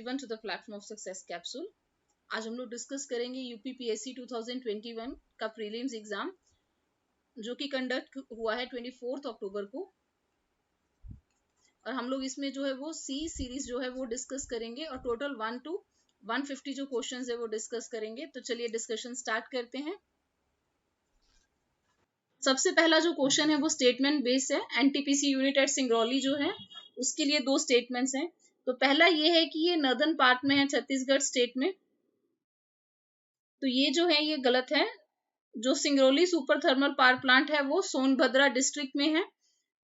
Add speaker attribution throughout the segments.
Speaker 1: Everyone to the platform of Success Capsule. आज हम लोग डिस्कस करेंगे यूपीपीएससी 2021 का प्रीलिम्स एग्जाम जो कि कंडक्ट हुआ है 24 अक्टूबर को, और हम लोग इसमें जो है वो सी सीरीज जो है वो डिस्कस करेंगे और टोटल 1 to 150 जो क्वेश्चंस है वो डिस्कस करेंगे। तो चलिए डिस्कशन स्टार्ट करते हैं। सबसे पहला जो क्वेश्चन है वो स्टेटमेंट बेस्ड है। एनटीपीसी यूनिट एट सिंगरौली जो है उसके लिए दो स्टेटमेंट्स हैं। तो पहला ये है कि ये नॉर्दर्न पार्ट में है, छत्तीसगढ़ स्टेट में, तो ये जो है ये गलत है। जो Singrauli super thermal power plant है वो सोनभद्रा डिस्ट्रिक्ट में है।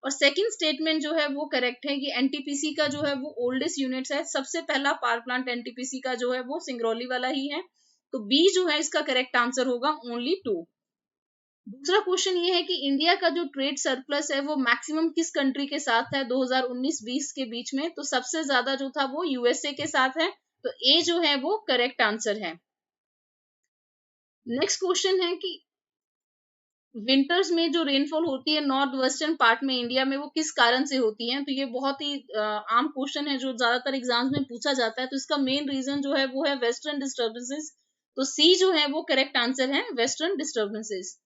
Speaker 1: और सेकंड स्टेटमेंट जो है वो करेक्ट है कि एनटीपीसी का जो है वो ओल्डेस्ट यूनिट है। सबसे पहला पावर प्लांट एनटीपीसी का जो है वो सिंगरौली वाला ही है। तो बी जो है इसका करेक्ट आंसर होगा ओनली 2। दूसरा क्वेश्चन ये है कि इंडिया का जो ट्रेड सरप्लस है वो मैक्सिमम किस कंट्री के साथ है 2019-20 के बीच में। तो सबसे ज्यादा जो था वो यूएसए के साथ है। तो ए जो है वो करेक्ट आंसर है। नेक्स्ट क्वेश्चन है कि विंटर्स में जो रेनफॉल होती है नॉर्थ वेस्टर्न पार्ट में इंडिया में वो किस कारण से होती है। तो ये बहुत ही आम क्वेश्चन है जो ज्यादातर एग्जाम्स में पूछा जाता है। तो इसका मेन रीजन जो है वो है वेस्टर्न डिस्टर्बेंसेस। तो सी जो है वो करेक्ट आंसर है, वेस्टर्न डिस्टर्बेंसेस।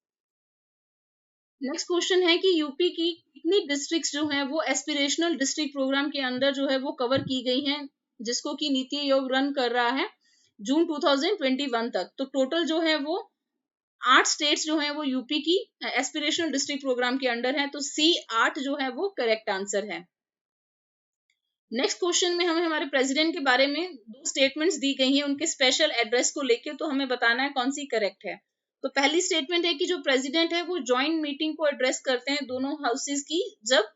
Speaker 1: नेक्स्ट क्वेश्चन है कि यूपी की कितनी डिस्ट्रिक्ट्स जो हैं वो एस्पिरेशनल डिस्ट्रिक्ट प्रोग्राम के अंदर जो है वो कवर की गई हैं, जिसको कि नीति आयोग रन कर रहा है जून 2021 तक। तो टोटल जो है वो 8 स्टेट्स जो हैं वो यूपी की एस्पिरेशनल डिस्ट्रिक्ट प्रोग्राम के अंडर है। तो सी 8 जो है वो करेक्ट आंसर है। नेक्स्ट क्वेश्चन में हमें हमारे प्रेसिडेंट के बारे में दो स्टेटमेंट्स दी गई हैं उनके स्पेशल एड्रेस को लेकर, तो हमें बताना है कौन सी करेक्ट है। तो पहली स्टेटमेंट है कि जो प्रेसिडेंट है वो जॉइंट मीटिंग को एड्रेस करते हैं दोनों हाउसेस की जब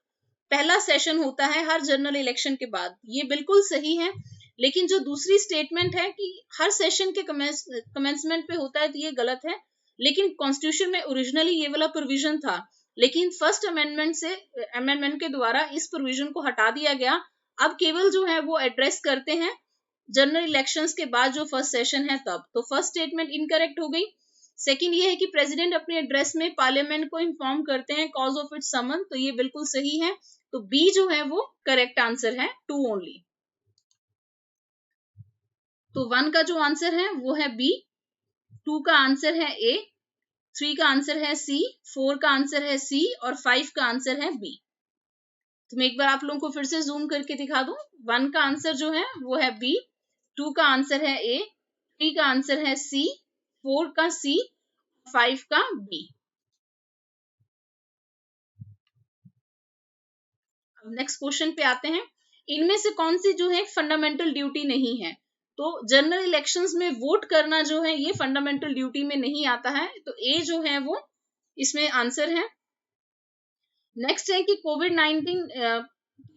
Speaker 1: पहला सेशन होता है हर जनरल इलेक्शन के बाद। ये बिल्कुल सही है। लेकिन जो दूसरी स्टेटमेंट है कि हर सेशन के कमेंसमेंट पे होता है, तो ये गलत है। लेकिन कॉन्स्टिट्यूशन में ओरिजिनली ये वाला प्रोविजन था, लेकिन फर्स्ट अमेंडमेंट के द्वारा इस प्रोविजन को हटा दिया गया। अब केवल जो है वो एड्रेस करते हैं जनरल इलेक्शंस के बाद जो फर्स्ट सेशन है तब। तो फर्स्ट स्टेटमेंट इनकरेक्ट हो गई। सेकंड ये है कि प्रेसिडेंट अपने एड्रेस में पार्लियामेंट को इन्फॉर्म करते हैं कॉज ऑफ इट्स समन। तो ये बिल्कुल सही है। तो बी जो है वो करेक्ट आंसर है, 2 ओनली। तो 1 का जो आंसर है वो है बी, 2 का आंसर है ए, 3 का आंसर है सी, 4 का आंसर है सी और 5 का आंसर है बी। तो मैं एक बार आप लोगों को फिर से जूम करके दिखा दूं। 1 का आंसर जो है वो है बी, 2 का आंसर है ए, 3 का आंसर है सी, 4 का सी, 5 का बी। अब नेक्स्ट क्वेश्चन पे आते हैं। इनमें से कौन सी जो है फंडामेंटल ड्यूटी नहीं है। तो जनरल इलेक्शंस में वोट करना जो है ये फंडामेंटल ड्यूटी में नहीं आता है। तो ए जो है वो इसमें आंसर है। नेक्स्ट है कि कोविड-19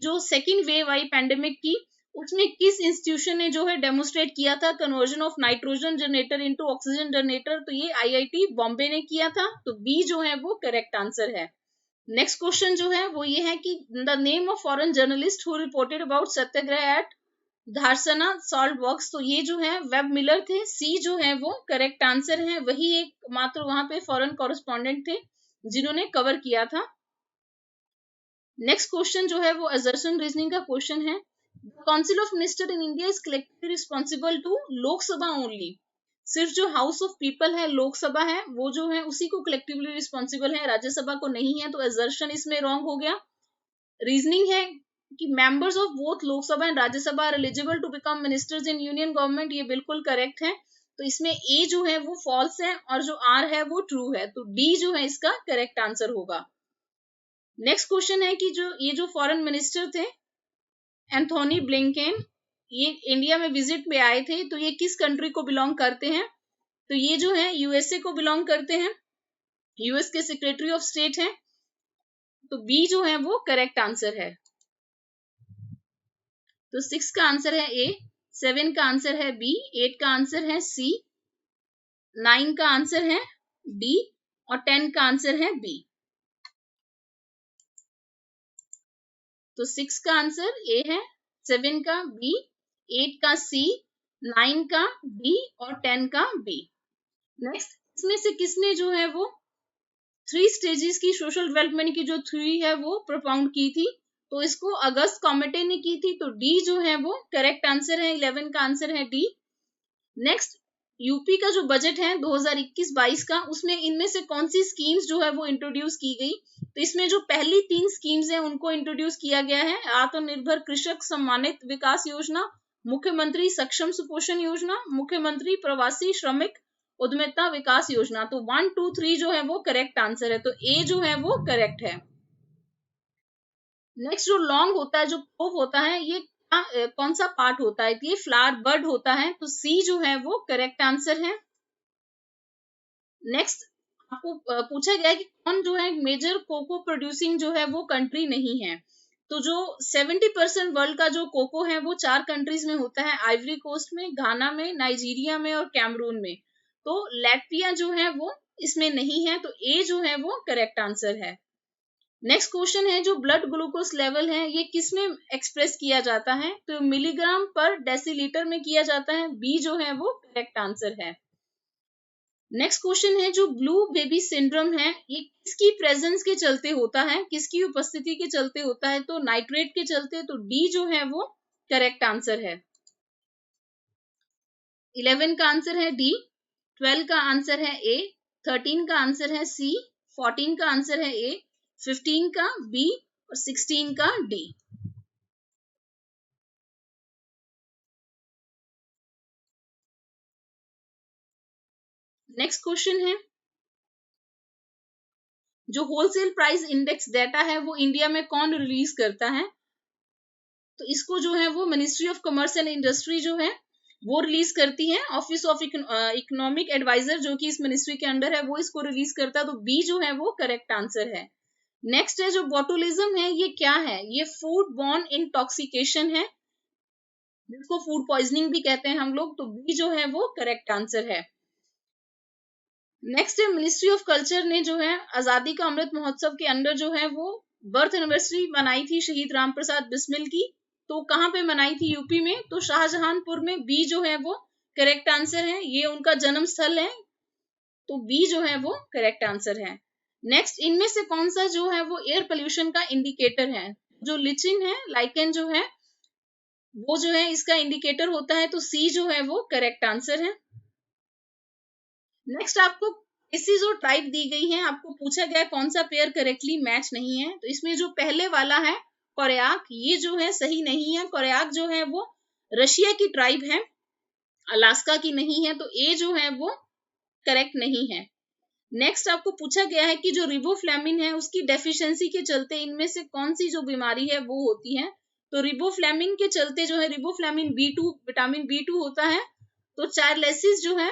Speaker 1: जो सेकेंड वेव आई पैंडेमिक की, उसमें किस इंस्टीट्यूशन ने जो है डेमोन्स्ट्रेट किया था conversion of nitrogen generator into oxygen generator. तो ये आईआईटी बॉम्बे ने किया था। तो बी जो है वो करेक्ट आंसर है। नेक्स्ट क्वेश्चन जो है वो ये है कि the name of foreign journalist who reported about satyagraha at Dharasana salt works. तो ये जो है वेब मिलर थे। सी जो है वो करेक्ट आंसर है। वही एक मात्र वहां पे फॉरेन कॉरेस्पॉन्डेंट थे जिन्होंने कवर किया था। नेक्स्ट क्वेश्चन जो है वो असर्शन रीजनिंग का क्वेश्चन है। Council of minister in India is collectively responsible to Lok Sabha only. सिर्फ जो हाउस ऑफ पीपल है, लोकसभा है, वो जो है उसी को कलेक्टिवली रिस्पॉन्सिबल है, राज्यसभा को नहीं है। तो असर्शन इसमें रॉन्ग हो गया। रीजनिंग है कि members of both Lok Sabha and Rajya Sabha are eligible to become ministers in union government. ये बिल्कुल करेक्ट है। तो इसमें ए जो है वो फॉल्स है और जो आर है वो ट्रू है। तो डी जो है इसका करेक्ट आंसर होगा। नेक्स्ट क्वेश्चन है कि जो फॉरेन मिनिस्टर थे एंथोनी ब्लिंकेन, ये इंडिया में विजिट पे आए थे। तो ये किस कंट्री को बिलोंग करते हैं। तो ये जो है यूएसए को बिलोंग करते हैं, यूएस के सेक्रेटरी ऑफ स्टेट हैं। तो बी जो है वो करेक्ट आंसर है। तो 6 का आंसर है ए, 7 का आंसर है बी, 8 का आंसर है सी, 9 का आंसर है डी और 10 का आंसर है बी। तो 6 का आंसर ए है, 7 का बी, 8 का सी, 9 का डी और 10 का बी। नेक्स्ट, इसमें से किसने जो है वो 3 स्टेजेस की सोशल डेवलपमेंट की जो थ्योरी है वो प्रोपाउंड की थी। तो इसको अगस्त कॉमेटे ने की थी, तो डी जो है वो करेक्ट आंसर है, 11 का आंसर है डी। नेक्स्ट, यूपी का जो बजट है 2021-22 का, उसमें इनमें से कौन सी स्कीम्स जो है वो इंट्रोड्यूस की गई? तो इसमें जो पहली 3 स्कीम्स हैं उनको इंट्रोड्यूस किया गया है। आत्मनिर्भर कृषक सम्मानित विकास योजना, मुख्यमंत्री सक्षम सुपोषण योजना, मुख्यमंत्री प्रवासी श्रमिक उद्यमिता विकास योजना। तो 1, 2, 3 जो है वो करेक्ट आंसर है, तो ए जो है वो करेक्ट है। नेक्स्ट, जो लॉन्ग होता है, जो क्लोव होता है, ये कौन सा पार्ट होता है? ये फ्लावर बर्ड होता है, तो सी जो है वो करेक्ट आंसर है। नेक्स्ट, आपको पूछा गया है कि कौन जो है मेजर कोको प्रोड्यूसिंग जो है वो कंट्री नहीं है। तो जो 70% वर्ल्ड का जो कोको है वो 4 कंट्रीज में होता है, आइवरी कोस्ट में, घाना में, नाइजीरिया में और कैमरून में। तो लैटविया जो है वो इसमें नहीं है, तो ए जो है वो करेक्ट आंसर है। नेक्स्ट क्वेश्चन है, जो ब्लड ग्लूकोज लेवल है ये किस में एक्सप्रेस किया जाता है? तो मिलीग्राम पर डेसीलीटर में किया जाता है, बी जो है वो करेक्ट आंसर है। नेक्स्ट क्वेश्चन है, जो ब्लू बेबी सिंड्रोम है ये किसकी प्रेजेंस के चलते होता है, किसकी उपस्थिति के चलते होता है? तो नाइट्रेट के चलते, तो डी जो है वो करेक्ट आंसर है। 11 का आंसर है डी, 12 का आंसर है ए, 13 का आंसर है सी, 14 का आंसर है ए, 15 का बी और 16 का डी। नेक्स्ट क्वेश्चन है, जो होलसेल प्राइस इंडेक्स डाटा है वो इंडिया में कौन रिलीज करता है? तो इसको जो है वो ministry of commerce and industry जो है वो रिलीज करती है। ऑफिस ऑफ इकोनॉमिक एडवाइजर जो कि इस मिनिस्ट्री के अंडर है वो इसको रिलीज करता है, तो बी जो है वो करेक्ट आंसर है। नेक्स्ट है, जो बोटुलिज्म है ये क्या है? ये फूड बॉर्न इंटॉक्सिकेशन है, जिसको फूड पॉइजनिंग भी कहते हैं हम लोग, तो बी जो है वो करेक्ट आंसर है। नेक्स्ट है, मिनिस्ट्री ऑफ कल्चर ने जो है आजादी का अमृत महोत्सव के अंडर जो है वो बर्थ एनिवर्सरी मनाई थी शहीद राम प्रसाद बिस्मिल की, तो कहां पे मनाई थी? यूपी में, तो शाहजहांपुर में, बी जो है वो करेक्ट आंसर है, ये उनका जन्म स्थल है, तो बी जो है वो करेक्ट आंसर है। नेक्स्ट, इनमें से कौन सा जो है वो एयर पोल्यूशन का इंडिकेटर है? जो लिचिन है, लाइकेन जो है वो जो है इसका इंडिकेटर होता है, तो सी जो है वो करेक्ट आंसर है। नेक्स्ट, आपको इसी जो टाइप दी गई है, आपको पूछा गया कौन सा पेयर करेक्टली मैच नहीं है, तो इसमें जो पहले वाला है कोरैक, ये जो है सही नहीं है। कोरैक जो है वो रशिया की ट्राइब है, अलास्का की नहीं है, तो ए जो है वो करेक्ट नहीं है। नेक्स्ट, आपको पूछा गया है कि जो रिबोफ्लेविन है उसकी डेफिशिएंसी के चलते इनमें से कौन सी जो बीमारी है वो होती है? तो रिबोफ्लेविन के चलते जो है रिबोफ्लेविन B2 विटामिन B2 होता है, तो चायरलेसिस जो है,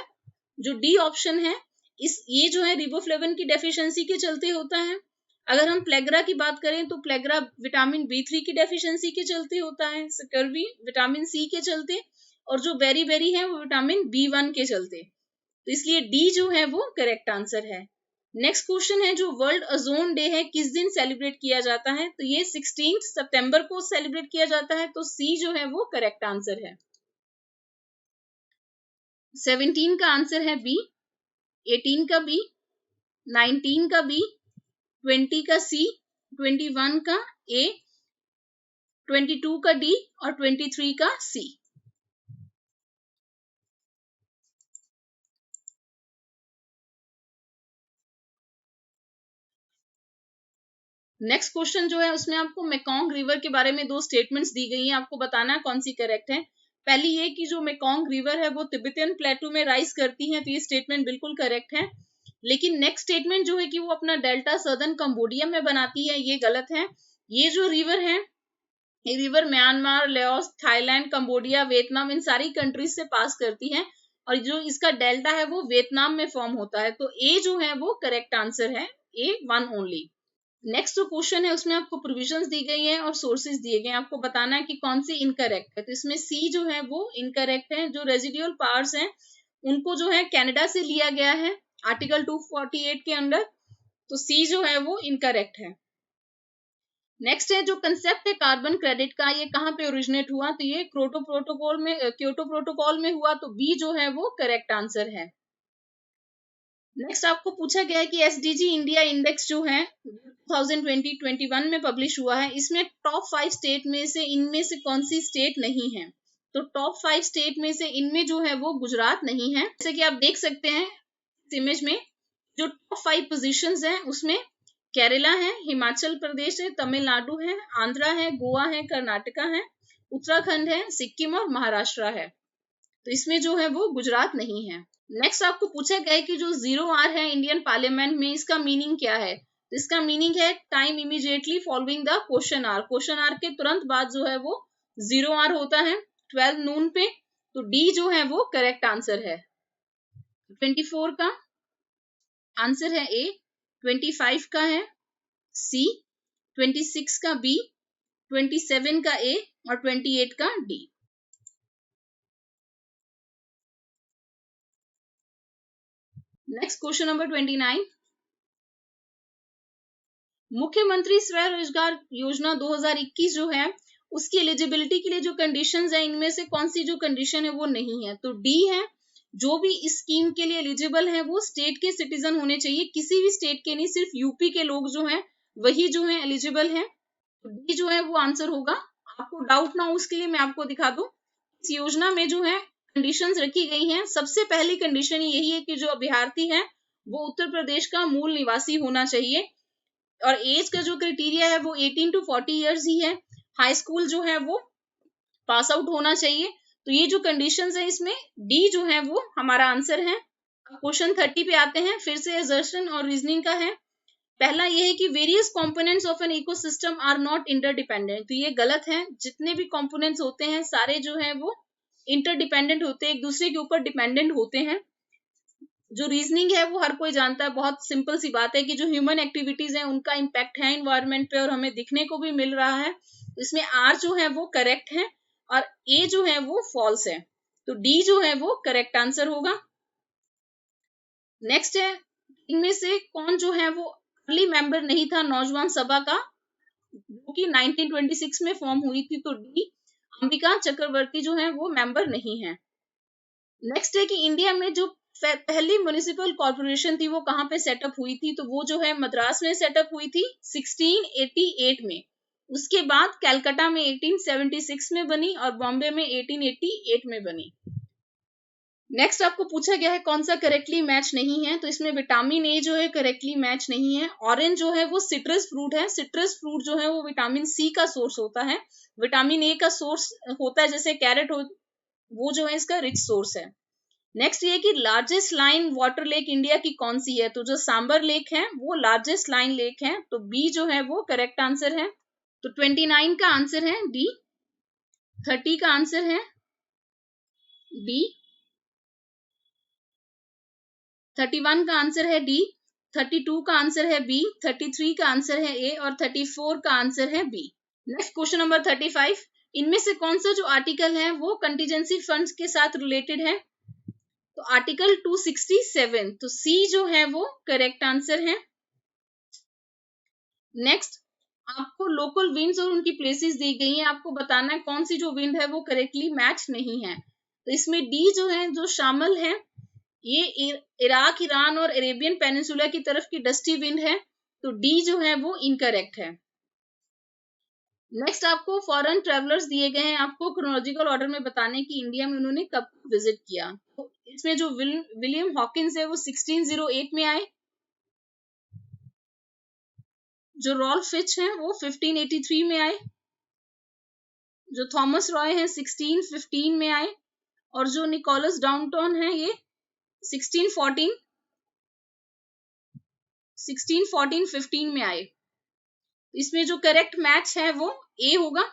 Speaker 1: जो डी ऑप्शन है, ये जो है रिबोफ्लेविन की डेफिशिएंसी के चलते होता है। अगर हम प्लेग्रा की बात करें तो प्लेग्रा विटामिन B3 की डेफिशिएंसी के चलते होता है, स्कर्वी विटामिन सी के चलते, और जो बेरी बेरी है वो विटामिन B1 के चलते, तो इसलिए डी जो है वो करेक्ट आंसर है। नेक्स्ट क्वेश्चन है, जो वर्ल्ड ओजोन डे है किस दिन सेलिब्रेट किया जाता है? तो ये 16 सितंबर को सेलिब्रेट किया जाता है, तो सी जो है वो करेक्ट आंसर है। 17 का आंसर है बी, 18 का बी, 19 का बी, 20 का सी, 21 का ए, 22 का डी और 23 का सी। नेक्स्ट क्वेश्चन जो है उसमें आपको मेकॉन्ग रिवर के बारे में 2 स्टेटमेंट्स दी गई हैं, आपको बताना है कौन सी करेक्ट है। पहली ये कि जो मेकॉन्ग रिवर है वो तिब्बतियन प्लेटू में राइज करती है, तो ये स्टेटमेंट बिल्कुल करेक्ट है। लेकिन नेक्स्ट स्टेटमेंट जो है कि वो अपना डेल्टा सदर्न कंबोडिया में बनाती है, ये गलत है। ये जो रिवर है, ये river Myanmar, Laos, Thailand, Cambodia, Vietnam, इन सारी कंट्रीज से पास करती है, और जो इसका डेल्टा है वो वियतनाम में फॉर्म होता है, तो ए जो है वो करेक्ट आंसर है, ए 1 ओनली। नेक्स्ट जो क्वेश्चन है उसमें आपको प्रोविजंस दी गई है और सोर्सेज दिए गए हैं, आपको बताना है कि कौन सी इनकरेक्ट है। तो इसमें सी जो है वो इनकरेक्ट है। जो रेजिडुअल पावर्स हैं उनको जो है कनाडा से लिया गया है आर्टिकल 248 के अंडर, तो सी जो है वो इनकरेक्ट है। नेक्स्ट है, जो कंसेप्ट है कार्बन क्रेडिट का, ये कहाँ पे ओरिजिनेट हुआ? तो ये क्योटो प्रोटोकॉल में हुआ, तो बी जो है वो करेक्ट आंसर है। नेक्स्ट आपको पूछा गया है कि एसडीजी इंडिया इंडेक्स जो है 2020-21 में पब्लिश हुआ है, इसमें टॉप 5 स्टेट में से इनमें से कौन सी स्टेट नहीं है? तो टॉप 5 स्टेट में से इनमें जो है वो गुजरात नहीं है। जैसे कि आप देख सकते हैं इस इमेज में, जो टॉप 5 पोजीशंस हैं उसमें केरला है, हिमाचल प्रदेश है, तमिलनाडु है, आंध्रा है, गोवा है, कर्नाटका है, उत्तराखंड है, सिक्किम और महाराष्ट्र है। तो इसमें जो है वो गुजरात नहीं है। नेक्स्ट आपको पूछा गया है कि जो 0R है इंडियन पार्लियामेंट में, इसका मीनिंग क्या है? तो इसका मीनिंग है time immediately following the question hour. Question hour के तुरंत बाद जो है वो 0R होता है 12 नून पे। तो डी जो है वो करेक्ट आंसर है। 24 का आंसर है ए, 25 का है सी, 26 का बी, 27 का ए और 28 का डी। नेक्स्ट क्वेश्चन नंबर 29, मुख्यमंत्री स्वरोजगार योजना 2021 जो है उसकी एलिजिबिलिटी के लिए जो कंडीशंस है, इनमें से कौन सी जो कंडीशन है वो नहीं है? तो डी है, जो भी इस स्कीम के लिए एलिजिबल है वो स्टेट के सिटीजन होने चाहिए, किसी भी स्टेट के नहीं, सिर्फ यूपी के लोग जो हैं वही जो है एलिजिबल है। तो डी जो है वो आंसर होगा। आपको डाउट ना हो उसके लिए मैं आपको दिखा दूं, इस योजना में जो है कंडीशंस रखी गई हैं। सबसे पहली कंडीशन यही है कि जो अभ्यर्थी है वो उत्तर प्रदेश का मूल निवासी होना चाहिए, और एज का जो क्राइटेरिया है वो 18 to 40 इयर्स ही है। हाई स्कूल जो है वो पास आउट होना चाहिए। तो ये जो कंडीशंस है इसमें डी जो है वो हमारा आंसर है। क्वेश्चन 30 पे आते हैं, फिर से असर्शन और रीजनिंग का है। पहला ये है कि various components of an ecosystem are not interdependent. तो ये गलत है, जितने भी कंपोनेंट्स होते हैं सारे जो है वो इंटरडिपेंडेंट होते हैं, एक दूसरे के ऊपर डिपेंडेंट होते हैं। जो रीजनिंग है वो हर कोई जानता है, बहुत सिंपल सी बात है कि जो ह्यूमन एक्टिविटीज हैं उनका इम्पैक्ट है इन्वायरमेंट पे और हमें दिखने को भी मिल रहा है। इसमें आर जो है वो करेक्ट है और ए जो है वो फॉल्स है। तो डी जो है वो करेक्ट आंसर होगा। नेक्स्ट है, इनमें से कौन जो है वो अर्ली मेंबर नहीं था नौजवान सभा का, जो कि 1926 में फॉर्म हुई थी? तो डी, अंबिका चक्रवर्ती जो है वो मेंबर नहीं है। नेक्स्ट है कि इंडिया में जो पहली म्युनिसिपल कॉर्पोरेशन थी वो कहाँ पे सेटअप हुई थी? तो वो जो है मद्रास में सेटअप हुई थी 1688 में। उसके बाद कलकत्ता में 1876 में बनी और बॉम्बे में 1888 में बनी। नेक्स्ट आपको पूछा गया है कौन सा करेक्टली मैच नहीं है? तो इसमें विटामिन ए जो है करेक्टली मैच नहीं है। ऑरेंज जो है वो सिट्रस फ्रूट है, सिट्रस फ्रूट जो है वो विटामिन सी का सोर्स होता है, विटामिन ए का सोर्स होता है जैसे कैरेट हो, वो जो है इसका रिच सोर्स है। नेक्स्ट ये कि largest line water lake India की कौन सी है? तो जो सांबर लेक है वो लार्जेस्ट लाइन लेक है। तो बी जो है वो करेक्ट आंसर है। तो 29 का आंसर है डी, 30 का आंसर है डी, 31 का आंसर है डी, 32 का आंसर है बी, 33 का आंसर है ए और 34 का आंसर है बी। नेक्स्ट क्वेश्चन नंबर 35, इनमें से कौन सा जो आर्टिकल है वो कंटीजेंसी फंड्स के साथ रिलेटेड है? तो आर्टिकल 267, तो सी जो है वो करेक्ट आंसर है। नेक्स्ट आपको लोकल विंड्स और उनकी प्लेसेस दी गई हैं, आपको बताना है कौन सी जो विंड है वो करेक्टली मैच नहीं है। तो इसमें डी जो है जो शामिल है ये इराक, ईरान और अरेबियन पेनिनसुला की तरफ की डस्टी विंड है। तो डी जो है वो इनकरेक्ट है। नेक्स्ट आपको फॉरेन ट्रेवलर्स दिए गए हैं, आपको क्रोनोलॉजिकल ऑर्डर में बताने की इंडिया में उन्होंने कब विजिट किया। तो इसमें जो विलियम हॉकिंस है वो 1608 में आए, जो रॉल्फ फिच हैं वो 1583 में आए, जो थॉमस रॉय हैं 1615 में आए और जो निकोलस डाउनटॉन है ये 1615 में आए। इसमें जो करेक्ट मैच है वो ए होगा।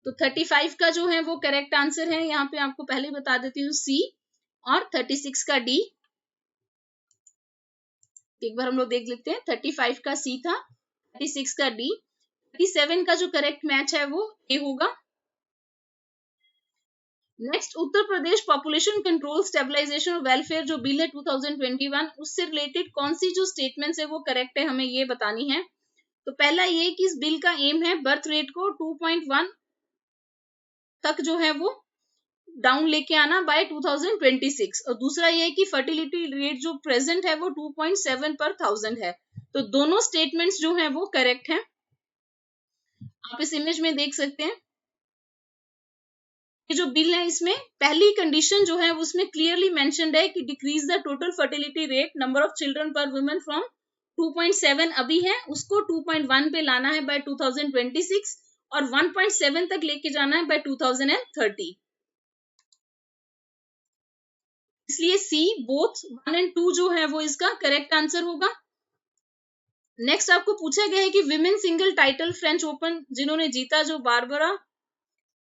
Speaker 1: तो 35 का जो है वो करेक्ट आंसर है, यहाँ पे आपको पहले बता देती हूँ सी, और 36 का डी। एक बार हम लोग देख लेते हैं, 35 का सी था, 36 का डी, 37 का जो करेक्ट मैच है वो ए होगा। Next, Uttar Pradesh population control stabilization और वेलफेयर जो बिल है 2021, उससे रिलेटेड कौन सी जो स्टेटमेंट्स है वो करेक्ट है, हमें ये बतानी है। तो पहला ये कि इस बिल का एम है बर्थ रेट को 2.1 तक जो है वो डाउन लेके आना बाय 2026, और दूसरा ये है कि फर्टिलिटी रेट जो प्रेजेंट है वो 2.7 पर 1000 है। तो दोनों स्टेटमेंट्स जो हैं वो करेक्ट हैं। आप इस इमेज में देख सकते हैं, ये जो बिल है इसमें पहली कंडीशन जो है उसमें क्लियरली मेंशन्ड है कि decrease the total fertility rate number of children पर वुमेन फ्रॉम 2.7 अभी है उसको 2.1 पे लाना है बाय 2026 और 1.7 तक लेके जाना है बाय 2030। इसलिए सी बोथ 1 एंड 2 जो है वो इसका करेक्ट आंसर होगा। नेक्स्ट आपको पूछा गया है कि women single title French open जिन्होंने जीता, जो बारबरा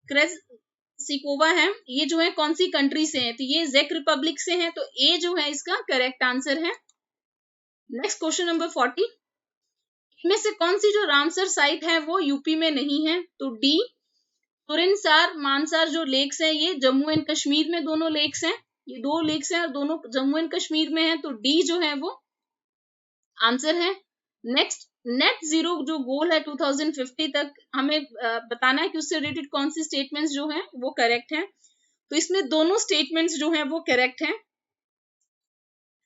Speaker 1: क्रेज़िकोवा है, ये जो है कौन सी कंट्री से है? तो ये जेक रिपब्लिक से है, तो ए जो है इसका करेक्ट आंसर है। नेक्स्ट क्वेश्चन नंबर 40, इनमें से कौन सी जो रामसर साइट है वो यूपी में नहीं है? तो डी तुरिनसार मानसार जो लेक्स है ये जम्मू एंड कश्मीर में दोनों लेक्स हैं, ये दो लेक्स हैं और दोनों जम्मू एंड कश्मीर में है, तो डी जो है वो आंसर है। नेक्स्ट, नेट जीरो जो गोल है 2050 तक हमें बताना है कि उससे रिलेटेड कौन सी स्टेटमेंट्स जो हैं वो करेक्ट हैं। तो इसमें दोनों स्टेटमेंट्स जो हैं वो करेक्ट हैं।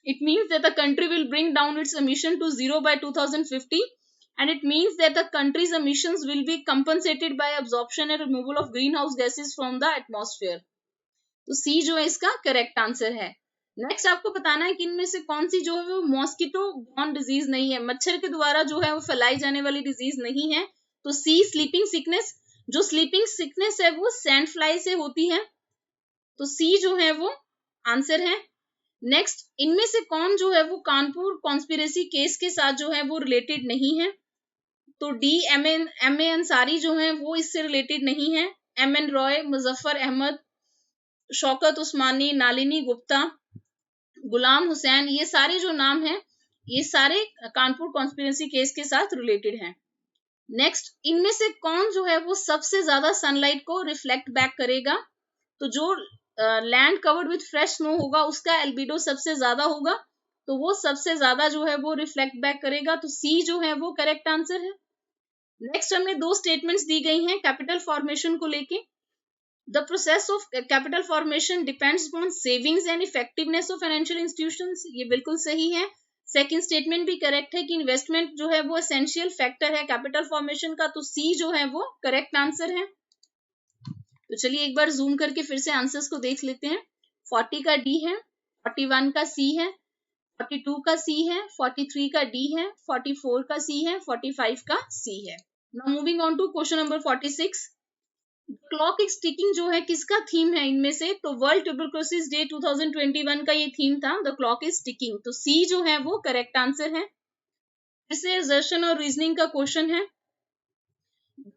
Speaker 1: It means that the country will bring down its emission to zero by 2050 and it means that the country's emissions will be compensated by absorption and removal of greenhouse gases from the atmosphere. तो C जो है इसका correct answer है। Next आपको बताना है कि इनमें से कौन सी जो है वो मॉस्किटो बॉर्न डिजीज नहीं है, मच्छर के द्वारा जो है वो फैलाई जाने वाली डिजीज नहीं है। तो सी स्लीपिंग सिकनेस, जो स्लीपिंग सिकनेस है वो सैंड फ्लाई से होती है, तो सी जो है वो आंसर है। नेक्स्ट, इनमें से कौन जो है वो कानपुर कॉन्स्पिरेसी केस के साथ जो है वो रिलेटेड नहीं है? तो डी एम ए अंसारी जो है वो इससे रिलेटेड नहीं है। एम एन रॉय, मुजफ्फर अहमद, शौकत उस्मानी, नालिनी गुप्ता, गुलाम हुसैन, ये सारे जो नाम हैं ये सारे कानपुर कॉन्स्पिरेसी केस के साथ रिलेटेड हैं। नेक्स्ट, इनमें से कौन जो है वो सबसे ज्यादा सनलाइट को रिफ्लेक्ट बैक करेगा? तो जो land covered with fresh snow होगा उसका एल्बिडो सबसे ज्यादा होगा, तो वो सबसे ज्यादा जो है वो रिफ्लेक्ट बैक करेगा, तो सी जो है वो करेक्ट आंसर है। नेक्स्ट हमें दो स्टेटमेंट्स दी गई हैं कैपिटल फॉर्मेशन को लेके। The process of capital formation depends upon savings and effectiveness of financial institutions, ये बिल्कुल सही है। सेकंड स्टेटमेंट भी करेक्ट है कि इन्वेस्टमेंट जो है वो एसेंशियल फैक्टर है कैपिटल फॉर्मेशन का, तो सी जो है वो करेक्ट आंसर है। तो चलिए एक बार जूम करके फिर से आंसर्स को देख लेते हैं। 40 का डी है, 41 का सी है, 42 का सी है, 43 का डी है, 44 का सी है, 45 का सी है। Now moving on to question number 46. Clock is ticking जो है किसका थीम है इनमें से? तो वर्ल्ड ट्यूबरक्लोसिस डे 2021 का ये थीम था, द क्लॉक इज टिकिंग, तो सी जो है वो करेक्ट आंसर है। फिर से असर्शन और रीजनिंग का क्वेश्चन है।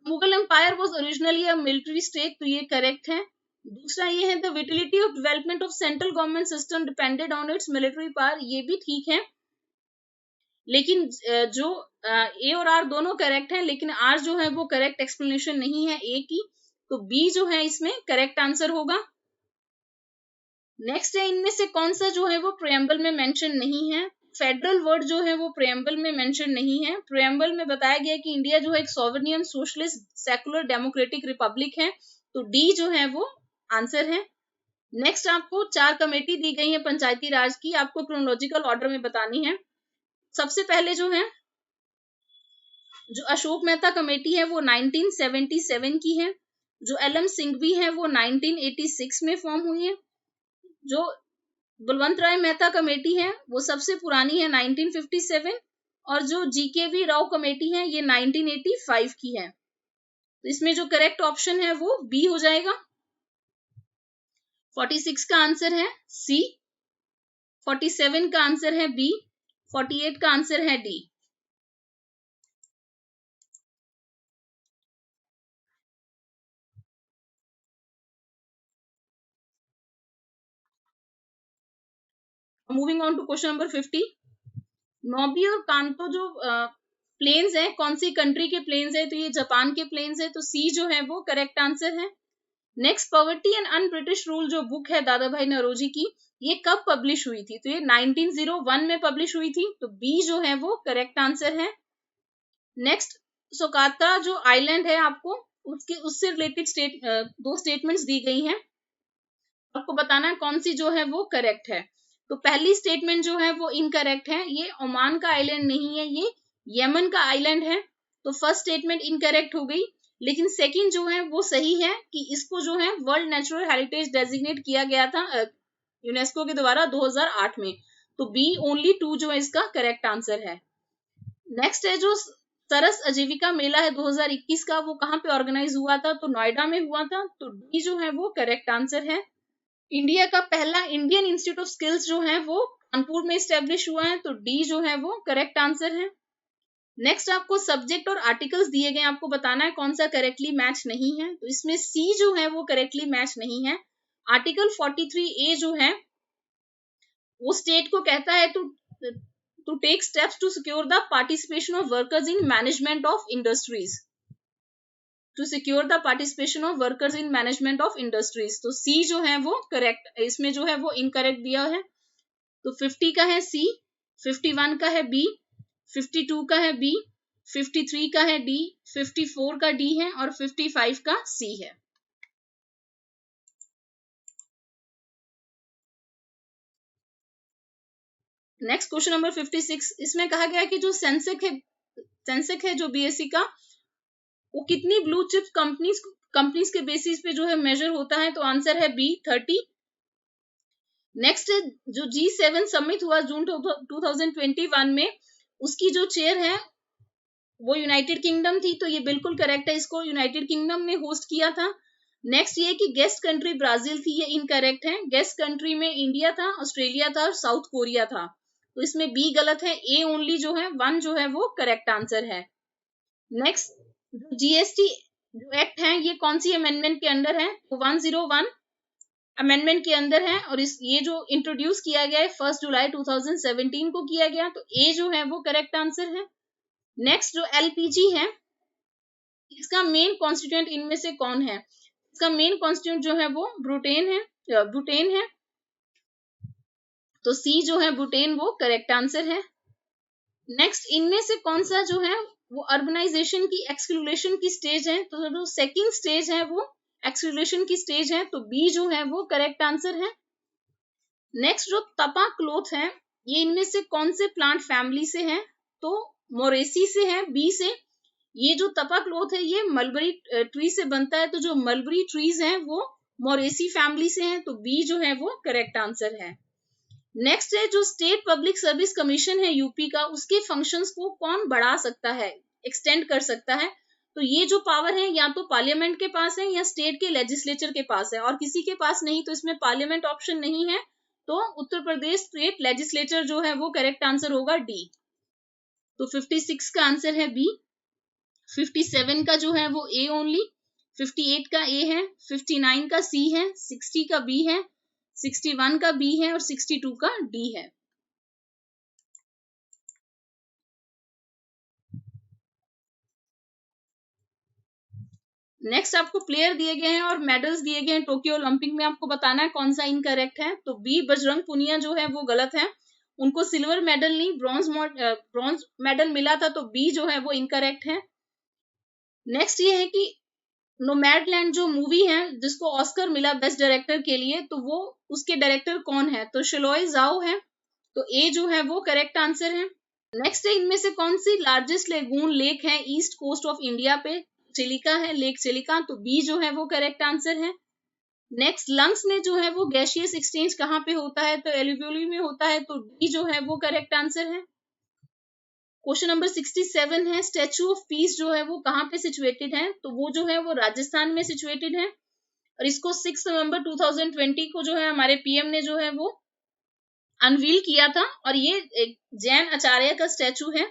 Speaker 1: Mughal empire was originally a military state, तो ये करेक्ट है। दूसरा ये है the vitality of development of central government system depended on its military power, ये भी ठीक है। लेकिन जो ए और आर दोनों करेक्ट हैं, लेकिन आर जो है वो करेक्ट एक्सप्लेनेशन नहीं है ए की, तो बी जो है इसमें करेक्ट आंसर होगा। नेक्स्ट है, इनमें से कौन सा जो है वो प्रेम्बल में मेंशन नहीं है? फेडरल वर्ड जो है वो प्रेम्बल में मेंशन नहीं है। प्रेम्बल में बताया गया कि इंडिया जो है एक sovereign socialist secular democratic Republic है, तो डी जो है वो आंसर है। नेक्स्ट आपको 4 कमेटी दी गई है पंचायती राज की, आपको क्रोनोलॉजिकल ऑर्डर में बतानी है। सबसे पहले जो है जो अशोक मेहता कमेटी है वो 1977 की है, जो एल.एम. सिंघवी है वो 1986 में फॉर्म हुई है, जो बलवंत राय मेहता कमेटी है वो सबसे पुरानी है 1957, और जो जी.के.वी. राव कमेटी है ये 1985 की है। तो इसमें जो करेक्ट ऑप्शन है वो बी हो जाएगा। 46 का आंसर है सी, 47 का आंसर है बी, 48 का आंसर है D. Moving on to question number 50। नोबी और कांतो जो प्लेन्स है कौन सी कंट्री के प्लेन्स है? तो ये जापान के प्लेन्स है, तो सी जो है वो करेक्ट आंसर है। Next, poverty and un British rule जो बुक है दादा भाई नौरोजी की, ये कब पब्लिश हुई थी? तो ये 1901 में पब्लिश हुई थी, तो बी जो है वो करेक्ट आंसर है। नेक्स्ट, सोकात्रा जो आइलैंड है आपको उससे रिलेटेड दो स्टेटमेंट्स दी गई हैं। आपको बताना है कौन सी जो है वो करेक्ट है। तो पहली स्टेटमेंट जो है वो इनकरेक्ट है, ये ओमान का आइलैंड नहीं है, ये यमन का आइलैंड है। तो फर्स्ट स्टेटमेंट इनकरेक्ट हो गई। लेकिन सेकंड जो है वो सही है कि इसको जो है वर्ल्ड नेचुरल हेरिटेज डेजिग्नेट किया गया था यूनेस्को के द्वारा 2008 में। तो बी ओनली 2 जो है इसका करेक्ट आंसर है। नेक्स्ट है जो सरस आजीविका मेला है 2021 का, वो कहाँ पे ऑर्गेनाइज हुआ था? तो नोएडा में हुआ था। तो डी जो है वो करेक्ट आंसर है। इंडिया का पहला इंडियन इंस्टीट्यूट ऑफ स्किल्स जो है वो कानपुर में स्टेब्लिश हुआ है। तो डी जो है वो करेक्ट आंसर है। नेक्स्ट आपको सब्जेक्ट और आर्टिकल्स दिए गए, आपको बताना है कौन सा करेक्टली मैच नहीं है। तो इसमें सी जो है वो करेक्टली मैच नहीं है। आर्टिकल 43A जो है वो स्टेट को कहता है to take steps to secure the participation of workers in management of industries. To secure the participation of workers in management of industries. तो C जो है वो करेक्ट, इसमें जो है वो इनकरेक्ट दिया है। तो 50 का है C, 51 का है B, 52 का है B, 53 का है D, 54 का D है और 55 का C है। नेक्स्ट क्वेश्चन नंबर 56, इसमें कहा गया कि जो सेंसेक है जो बीएससी का, वो कितनी ब्लू चिप कंपनीज के बेसिस पे जो है मेजर होता है? तो आंसर है बी 30। नेक्स्ट है जो G7 समिट हुआ जून 2021 में, उसकी जो चेयर है वो यूनाइटेड किंगडम थी। तो ये बिल्कुल करेक्ट है, इसको यूनाइटेड किंगडम ने होस्ट किया था। नेक्स्ट ये कि गेस्ट कंट्री ब्राजील थी, ये इनकरेक्ट है। गेस्ट कंट्री में इंडिया था, ऑस्ट्रेलिया था और साउथ कोरिया था। तो इसमें बी गलत है, ए ओनली जो है 1 जो है वो करेक्ट आंसर है। नेक्स्ट जीएसटी जो एक्ट है ये कौन सी अमेंडमेंट के अंडर है? तो 101 अमेंडमेंट के अंदर है और ये जो इंट्रोड्यूस किया गया है 1 जुलाई 2017 को किया गया। तो ए जो है वो करेक्ट आंसर है। नेक्स्ट जो एलपीजी है, इसका मेन कॉन्स्टिट्यूएंट इनमें से कौन है? इसका मेन कॉन्स्टिट्यूएंट जो है वो ब्यूटेन है। तो सी जो है ब्यूटेन वो करेक्ट आंसर है। नेक्स्ट इनमें से कौन सा जो है वो अर्बनाइजेशन की एक्सक्लूलेशन की स्टेज है? तो जो सेकंड स्टेज है वो एक्सक्लूलेशन की स्टेज है। तो बी जो है वो करेक्ट आंसर है। नेक्स्ट जो तपा क्लोथ है, ये इनमें से कौन से प्लांट फैमिली से है? तो मोरेसी से है, बी से। ये जो तपा क्लोथ है ये मलबरी ट्री से बनता है। तो जो मलबरी ट्रीज हैं वो मोरेसी फैमिली से हैं। तो बी जो है वो करेक्ट आंसर है। नेक्स्ट है जो स्टेट पब्लिक सर्विस कमीशन है यूपी का, उसके फंक्शंस को कौन बढ़ा सकता है, एक्सटेंड कर सकता है? तो ये जो पावर है या तो पार्लियामेंट के पास है या स्टेट के लेजिस्लेचर के पास है, और किसी के पास नहीं। तो इसमें पार्लियामेंट ऑप्शन नहीं है। तो उत्तर प्रदेश स्टेट लेजिस्लेचर जो है वो करेक्ट आंसर होगा डी। तो 56 का आंसर है बी। 57 का जो है वो ए ओनली, 58 का ए है, 59 का सी है, 60 का बी है, 61 का बी है और 62 का डी है। नेक्स्ट आपको प्लेयर दिए गए हैं और मेडल्स दिए गए हैं टोक्यो ओलंपिक में, आपको बताना है कौन सा इनकरेक्ट है। तो बी बजरंग पुनिया जो है वो गलत है, उनको सिल्वर मेडल नहीं ब्रॉन्ज मेडल मिला था। तो बी जो है वो इनकरेक्ट है। नेक्स्ट ये है कि नोमैडलैंड जो मूवी है जिसको ऑस्कर मिला बेस्ट डायरेक्टर के लिए, तो वो उसके डायरेक्टर कौन है? तो शिलोय जाओ है। तो ए जो है वो करेक्ट आंसर है। नेक्स्ट है इनमें से कौन सी लार्जेस्ट लेगून लेक है ईस्ट कोस्ट ऑफ इंडिया पे? चिलिका है, लेक चिलिका। तो बी जो है वो करेक्ट आंसर है। नेक्स्ट लंग्स में जो है वो गैसियस एक्सचेंज कहाँ पे होता है? तो एल्यूवियोली में होता है। तो डी जो है वो करेक्ट आंसर है। क्वेश्चन नंबर 67 है स्टैचू ऑफ पीस जो है वो कहाँ पे सिचुएटेड है? तो वो जो है वो राजस्थान में सिचुएटेड है और इसको 6 नवंबर 2020 को जो है हमारे पीएम ने जो है वो अनवील किया था। और ये एक जैन आचार्य का स्टैचू है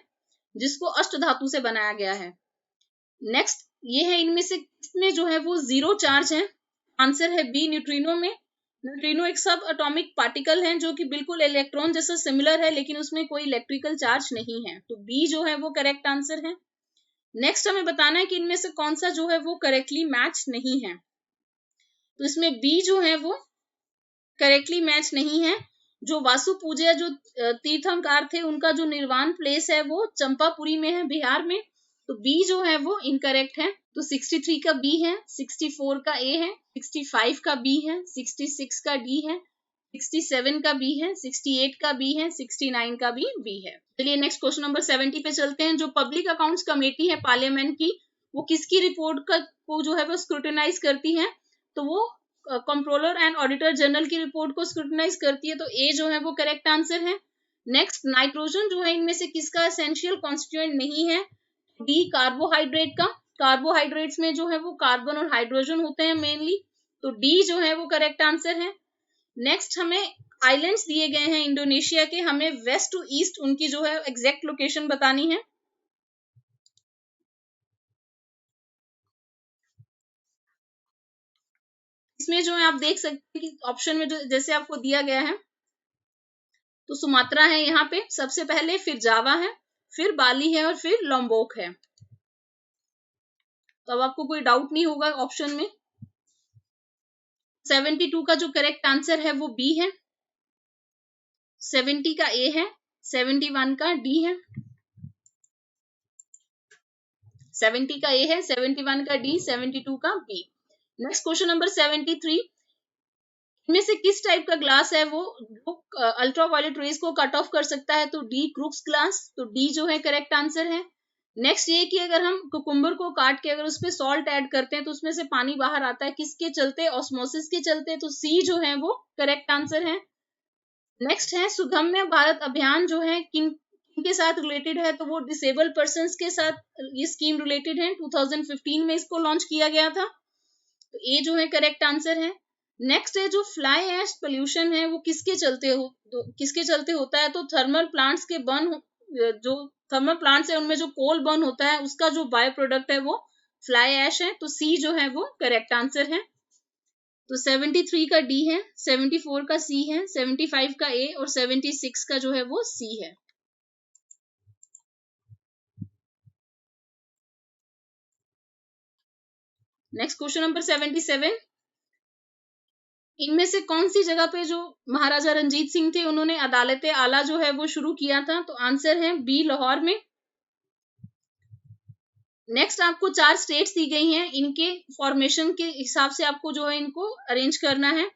Speaker 1: जिसको अष्ट धातु से बनाया गया है। नेक्स्ट ये है इनमें से किसमें जो है वो जीरो चार्ज है? आंसर है बी न्यूट्रिनो में। न्यूट्रिनो एक सब एटॉमिक पार्टिकल है जो कि बिल्कुल इलेक्ट्रॉन जैसा सिमिलर है लेकिन उसमें कोई इलेक्ट्रिकल चार्ज नहीं है। तो बी जो है वो करेक्ट आंसर है। नेक्स्ट हमें बताना है कि इनमें से कौन सा जो है वो करेक्टली मैच नहीं है। तो इसमें बी जो है वो करेक्टली मैच नहीं है। जो वासु पूजा जो तीर्थंकर थे उनका जो निर्वाण प्लेस है वो चंपापुरी में है, बिहार में। तो बी जो है वो इनकरेक्ट है। तो 63 का बी है, 64 का ए है, 65 का बी है, 66 का डी है, 67 का बी है, 68 का बी है, 69 का भी बी है। चलिए नेक्स्ट क्वेश्चन नंबर 70 पे चलते हैं। जो पब्लिक अकाउंट्स कमेटी है पार्लियामेंट की, वो किसकी रिपोर्ट को जो है वो स्क्रूटिनाइज करती है? तो वो कंट्रोलर एंड ऑडिटर जनरल की रिपोर्ट को स्क्रूटिनाइज करती है। तो ए जो है वो करेक्ट आंसर है। नेक्स्ट, नाइट्रोजन जो है इनमें से किसका एसेंशियल कॉन्स्टिट्यूएंट नहीं है? डी, कार्बोहाइड्रेट का। कार्बोहाइड्रेट्स में जो है वो कार्बन और हाइड्रोजन होते हैं मेनली, तो डी जो है वो करेक्ट आंसर है। नेक्स्ट, हमें आइलैंड्स दिए गए हैं इंडोनेशिया के, हमें वेस्ट टू ईस्ट उनकी जो है एग्जैक्ट लोकेशन बतानी है। इसमें जो है आप देख सकते हैं कि ऑप्शन में जो जैसे आपको दिया गया है, तो सुमात्रा है यहाँ पे सबसे पहले, फिर जावा है, फिर बाली है और फिर लॉम्बोक है। तो अब आपको कोई डाउट नहीं होगा ऑप्शन में। 72 का जो करेक्ट आंसर है वो बी है, 70 का ए है, 71 का डी है, 70 का ए है, 71 का डी, 72 का बी। नेक्स्ट क्वेश्चन नंबर 73, इनमें से किस टाइप का ग्लास है वो अल्ट्रावायलेट रेज को कट ऑफ कर सकता है? तो डी, क्रूक्स ग्लास। तो डी जो है करेक्ट आंसर है। नेक्स्ट ये कि अगर हम कुकुम्बर को काट के अगर उसमें सॉल्ट ऐड करते हैं तो उसमें से पानी बाहर आता है, किसके चलते? ऑस्मोसिस के चलते। तो सी जो है वो करेक्ट आंसर है। नेक्स्ट है, सुगम्य भारत अभियान जो है किन के साथ रिलेटेड है? तो वो डिसेबल पर्संस के साथ ये स्कीम रिलेटेड है। 2015 में इसको लॉन्च किया गया था। तो ए जो है करेक्ट आंसर है। नेक्स्ट है, जो फ्लाई ऐश पोल्यूशन है वो किसके चलते होता है? तो थर्मल प्लांट्स के जो थर्मल प्लांट्स है उनमें जो कोल बर्न होता है उसका जो बायो प्रोडक्ट है वो फ्लाई ऐश है। तो सी जो है वो करेक्ट आंसर है। तो 73 का डी है, 74 का सी है, 75 का ए और 76 का जो है वो सी है। नेक्स्ट क्वेश्चन नंबर 77, इनमें से कौन सी जगह पे जो महाराजा रंजीत सिंह थे उन्होंने अदालत आला जो है वो शुरू किया था? तो आंसर है बी, लाहौर में। नेक्स्ट, आपको 4 स्टेट्स दी गई हैं, इनके फॉर्मेशन के हिसाब से आपको जो है इनको अरेंज करना है।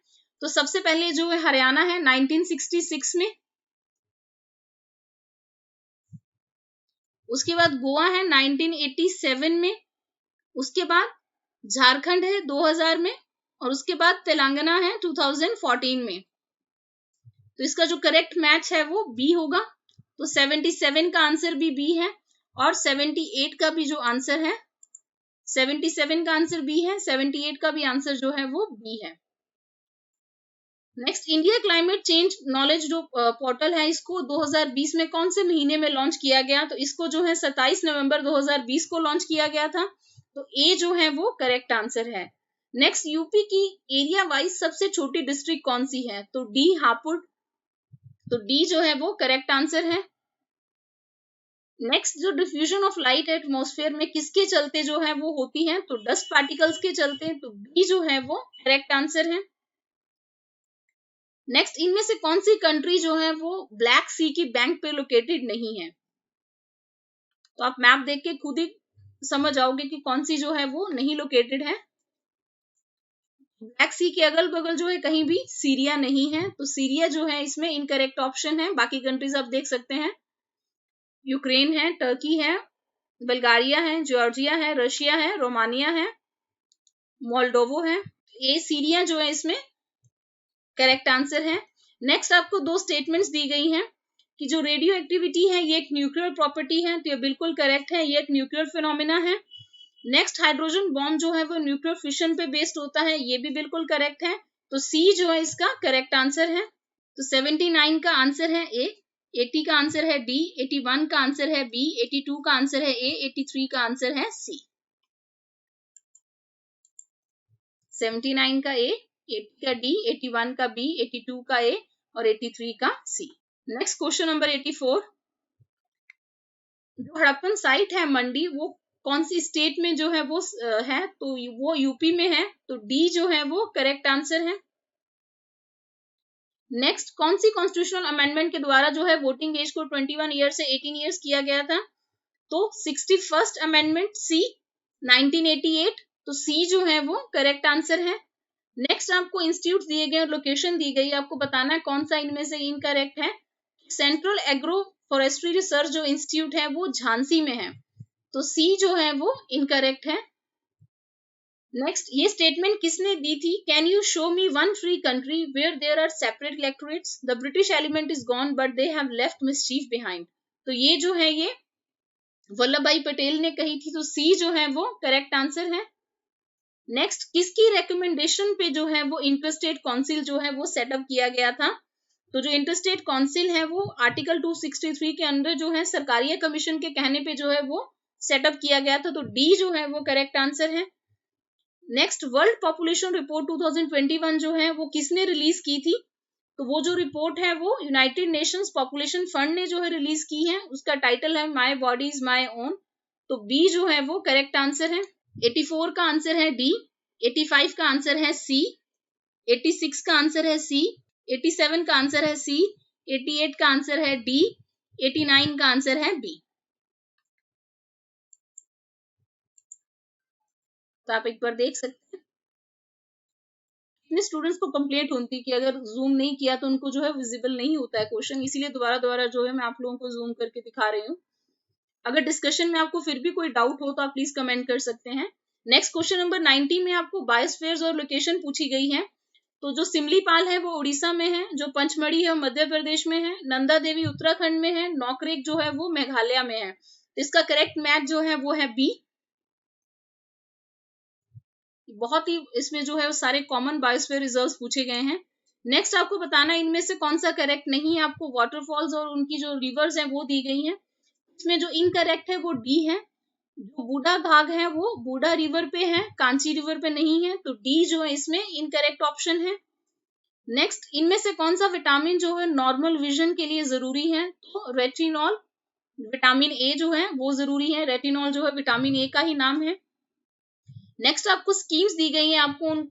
Speaker 1: तो सबसे पहले जो है हरियाणा है 1966 में, उसके बाद गोवा है 1987 में, उसके बाद झारखंड है 2000 में और उसके बाद तेलंगाना है 2014 में। तो इसका जो करेक्ट मैच है वो बी होगा। तो 77 का आंसर भी बी है और 78 का भी जो आंसर है, 77 का आंसर बी है, 78 का भी आंसर जो है वो बी है। Next, India climate change knowledge जो पोर्टल है इसको 2020 में कौन से महीने में लॉन्च किया गया? तो इसको जो है 27 नवंबर 2020 को लॉन्च किया गया था। तो ए जो है वो करेक्ट आंसर है। नेक्स्ट, यूपी की एरिया वाइज सबसे छोटी डिस्ट्रिक्ट कौन सी है? तो डी, हापुड़। तो डी जो है वो करेक्ट आंसर है। नेक्स्ट, जो डिफ्यूजन ऑफ लाइट एटमॉस्फेयर में किसके चलते जो है वो होती है? तो डस्ट पार्टिकल्स के चलते। तो बी जो है वो करेक्ट आंसर है। नेक्स्ट, इनमें से कौन सी कंट्री जो है वो ब्लैक सी की बैंक पे लोकेटेड नहीं है? तो आप मैप देख के खुद ही समझ आओगे कि कौन सी जो है वो नहीं लोकेटेड है। ब्लैक सी के अगल बगल जो है कहीं भी सीरिया नहीं है, तो सीरिया जो है इसमें इनकरेक्ट ऑप्शन है। बाकी कंट्रीज आप देख सकते हैं, यूक्रेन है, टर्की है, बल्गारिया है, जॉर्जिया है, रशिया है, रोमानिया है, मोल्डोवो है। ये सीरिया जो है इसमें करेक्ट आंसर है। नेक्स्ट, आपको 2 स्टेटमेंट्स दी गई हैं कि जो रेडियो एक्टिविटी है ये एक न्यूक्लियर प्रॉपर्टी है, तो ये बिल्कुल करेक्ट है, ये एक न्यूक्लियर फिनोमिना है। नेक्स्ट, हाइड्रोजन बॉम्ब जो है वो न्यूक्लियर फिशन पे बेस्ड होता है, ये भी बिल्कुल करेक्ट है। तो सी जो है इसका करेक्ट आंसर है। तो 79 का आंसर है ए, 80 का आंसर है डी, 81 का आंसर है बी, 82 का आंसर है ए, 83 का आंसर है सी। 79 का ए, 80 का डी, 81 का बी, 82 का ए और 83 का सी। नेक्स्ट क्वेश्चन नंबर 84, जो हड़प्पन साइट है मंडी वो कौन सी स्टेट में जो है वो है? तो वो यूपी में है। तो डी जो है वो करेक्ट आंसर है। नेक्स्ट, कौन सी कॉन्स्टिट्यूशनल अमेंडमेंट के द्वारा जो है वोटिंग एज को 21 ईयर से 18 ईयर्स किया गया था? तो 61st अमेंडमेंट सी, 1988, तो सी जो है वो करेक्ट आंसर है। नेक्स्ट आपको इंस्टीट्यूट दिए गए और लोकेशन दी गई, आपको बताना है कौन सा इनमें से इनकरेक्ट है। सेंट्रल एग्रो फॉरेस्ट्री रिसर्च जो इंस्टीट्यूट है वो झांसी में है, तो सी जो है वो इनकरेक्ट है। नेक्स्ट, ये स्टेटमेंट किसने दी थी? Can you show me one free country where there are separate electorates, the British element is gone but they have left mischief behind. तो ये जो है ये वल्लभ भाई पटेल ने कही थी, तो सी जो है वो करेक्ट आंसर है। नेक्स्ट, किसकी रिकमेंडेशन पे जो है वो इंटरस्टेट काउंसिल जो है वो सेटअप किया गया था? तो जो इंटरस्टेट काउंसिल है वो आर्टिकल 263 के अंडर जो है सरकारिया कमीशन के कहने पे जो है वो सेटअप किया गया था, तो डी जो है वो करेक्ट आंसर है। नेक्स्ट, वर्ल्ड पॉपुलेशन रिपोर्ट 2021 जो है वो किसने रिलीज की थी? तो वो जो रिपोर्ट है वो यूनाइटेड नेशंस पॉपुलेशन फंड ने जो है रिलीज की है, उसका टाइटल है my body is my own, तो बी जो है वो करेक्ट आंसर है। 84 का आंसर है डी, 85 का आंसर है सी, 86 का आंसर है सी, 87 का आंसर है सी, 88 का आंसर है डी, 89 का आंसर है बी। तो आप एक बार देख सकते हैं कितने स्टूडेंट्स को कंप्लेंट होती है कि अगर जूम नहीं किया तो उनको जो है विजिबल नहीं होता है क्वेश्चन, इसीलिए दोबारा दोबारा जो है मैं आप लोगों को जूम करके दिखा रही हूँ। अगर डिस्कशन में आपको फिर भी कोई डाउट हो तो आप प्लीज कमेंट कर सकते हैं। नेक्स्ट क्वेश्चन नंबर 90 में आपको बायोस्फीयर्स और लोकेशन पूछी गई है। तो जो सिमलीपाल है वो उड़ीसा में है, जो पंचमढ़ी है वो मध्य प्रदेश में है, नंदा देवी उत्तराखंड में है, नौकरेक जो है वो मेघालय में है। तो इसका करेक्ट मैच जो है वो है बी। बहुत ही इसमें जो है वो सारे कॉमन बायोस्फीयर रिजर्व्स पूछे गए हैं। नेक्स्ट आपको बताना है इनमें से कौन सा करेक्ट नहीं है। आपको वाटरफॉल्स और उनकी जो रिवर्स हैं वो दी गई हैं, इसमें जो इनकरेक्ट है वो डी है। जो बूढ़ा घाघ है वो बूढ़ा रिवर पे है, कांची रिवर पे नहीं है, तो डी जो है इसमें इनकरेक्ट ऑप्शन है। नेक्स्ट, इनमें से कौन सा विटामिन जो है नॉर्मल विजन के लिए जरूरी है? तो रेटिनॉल, विटामिन ए जो है वो जरूरी है। रेटिनॉल जो है विटामिन ए का ही नाम है। नेक्स्ट आपको स्कीम्स दी गई है, आपको उन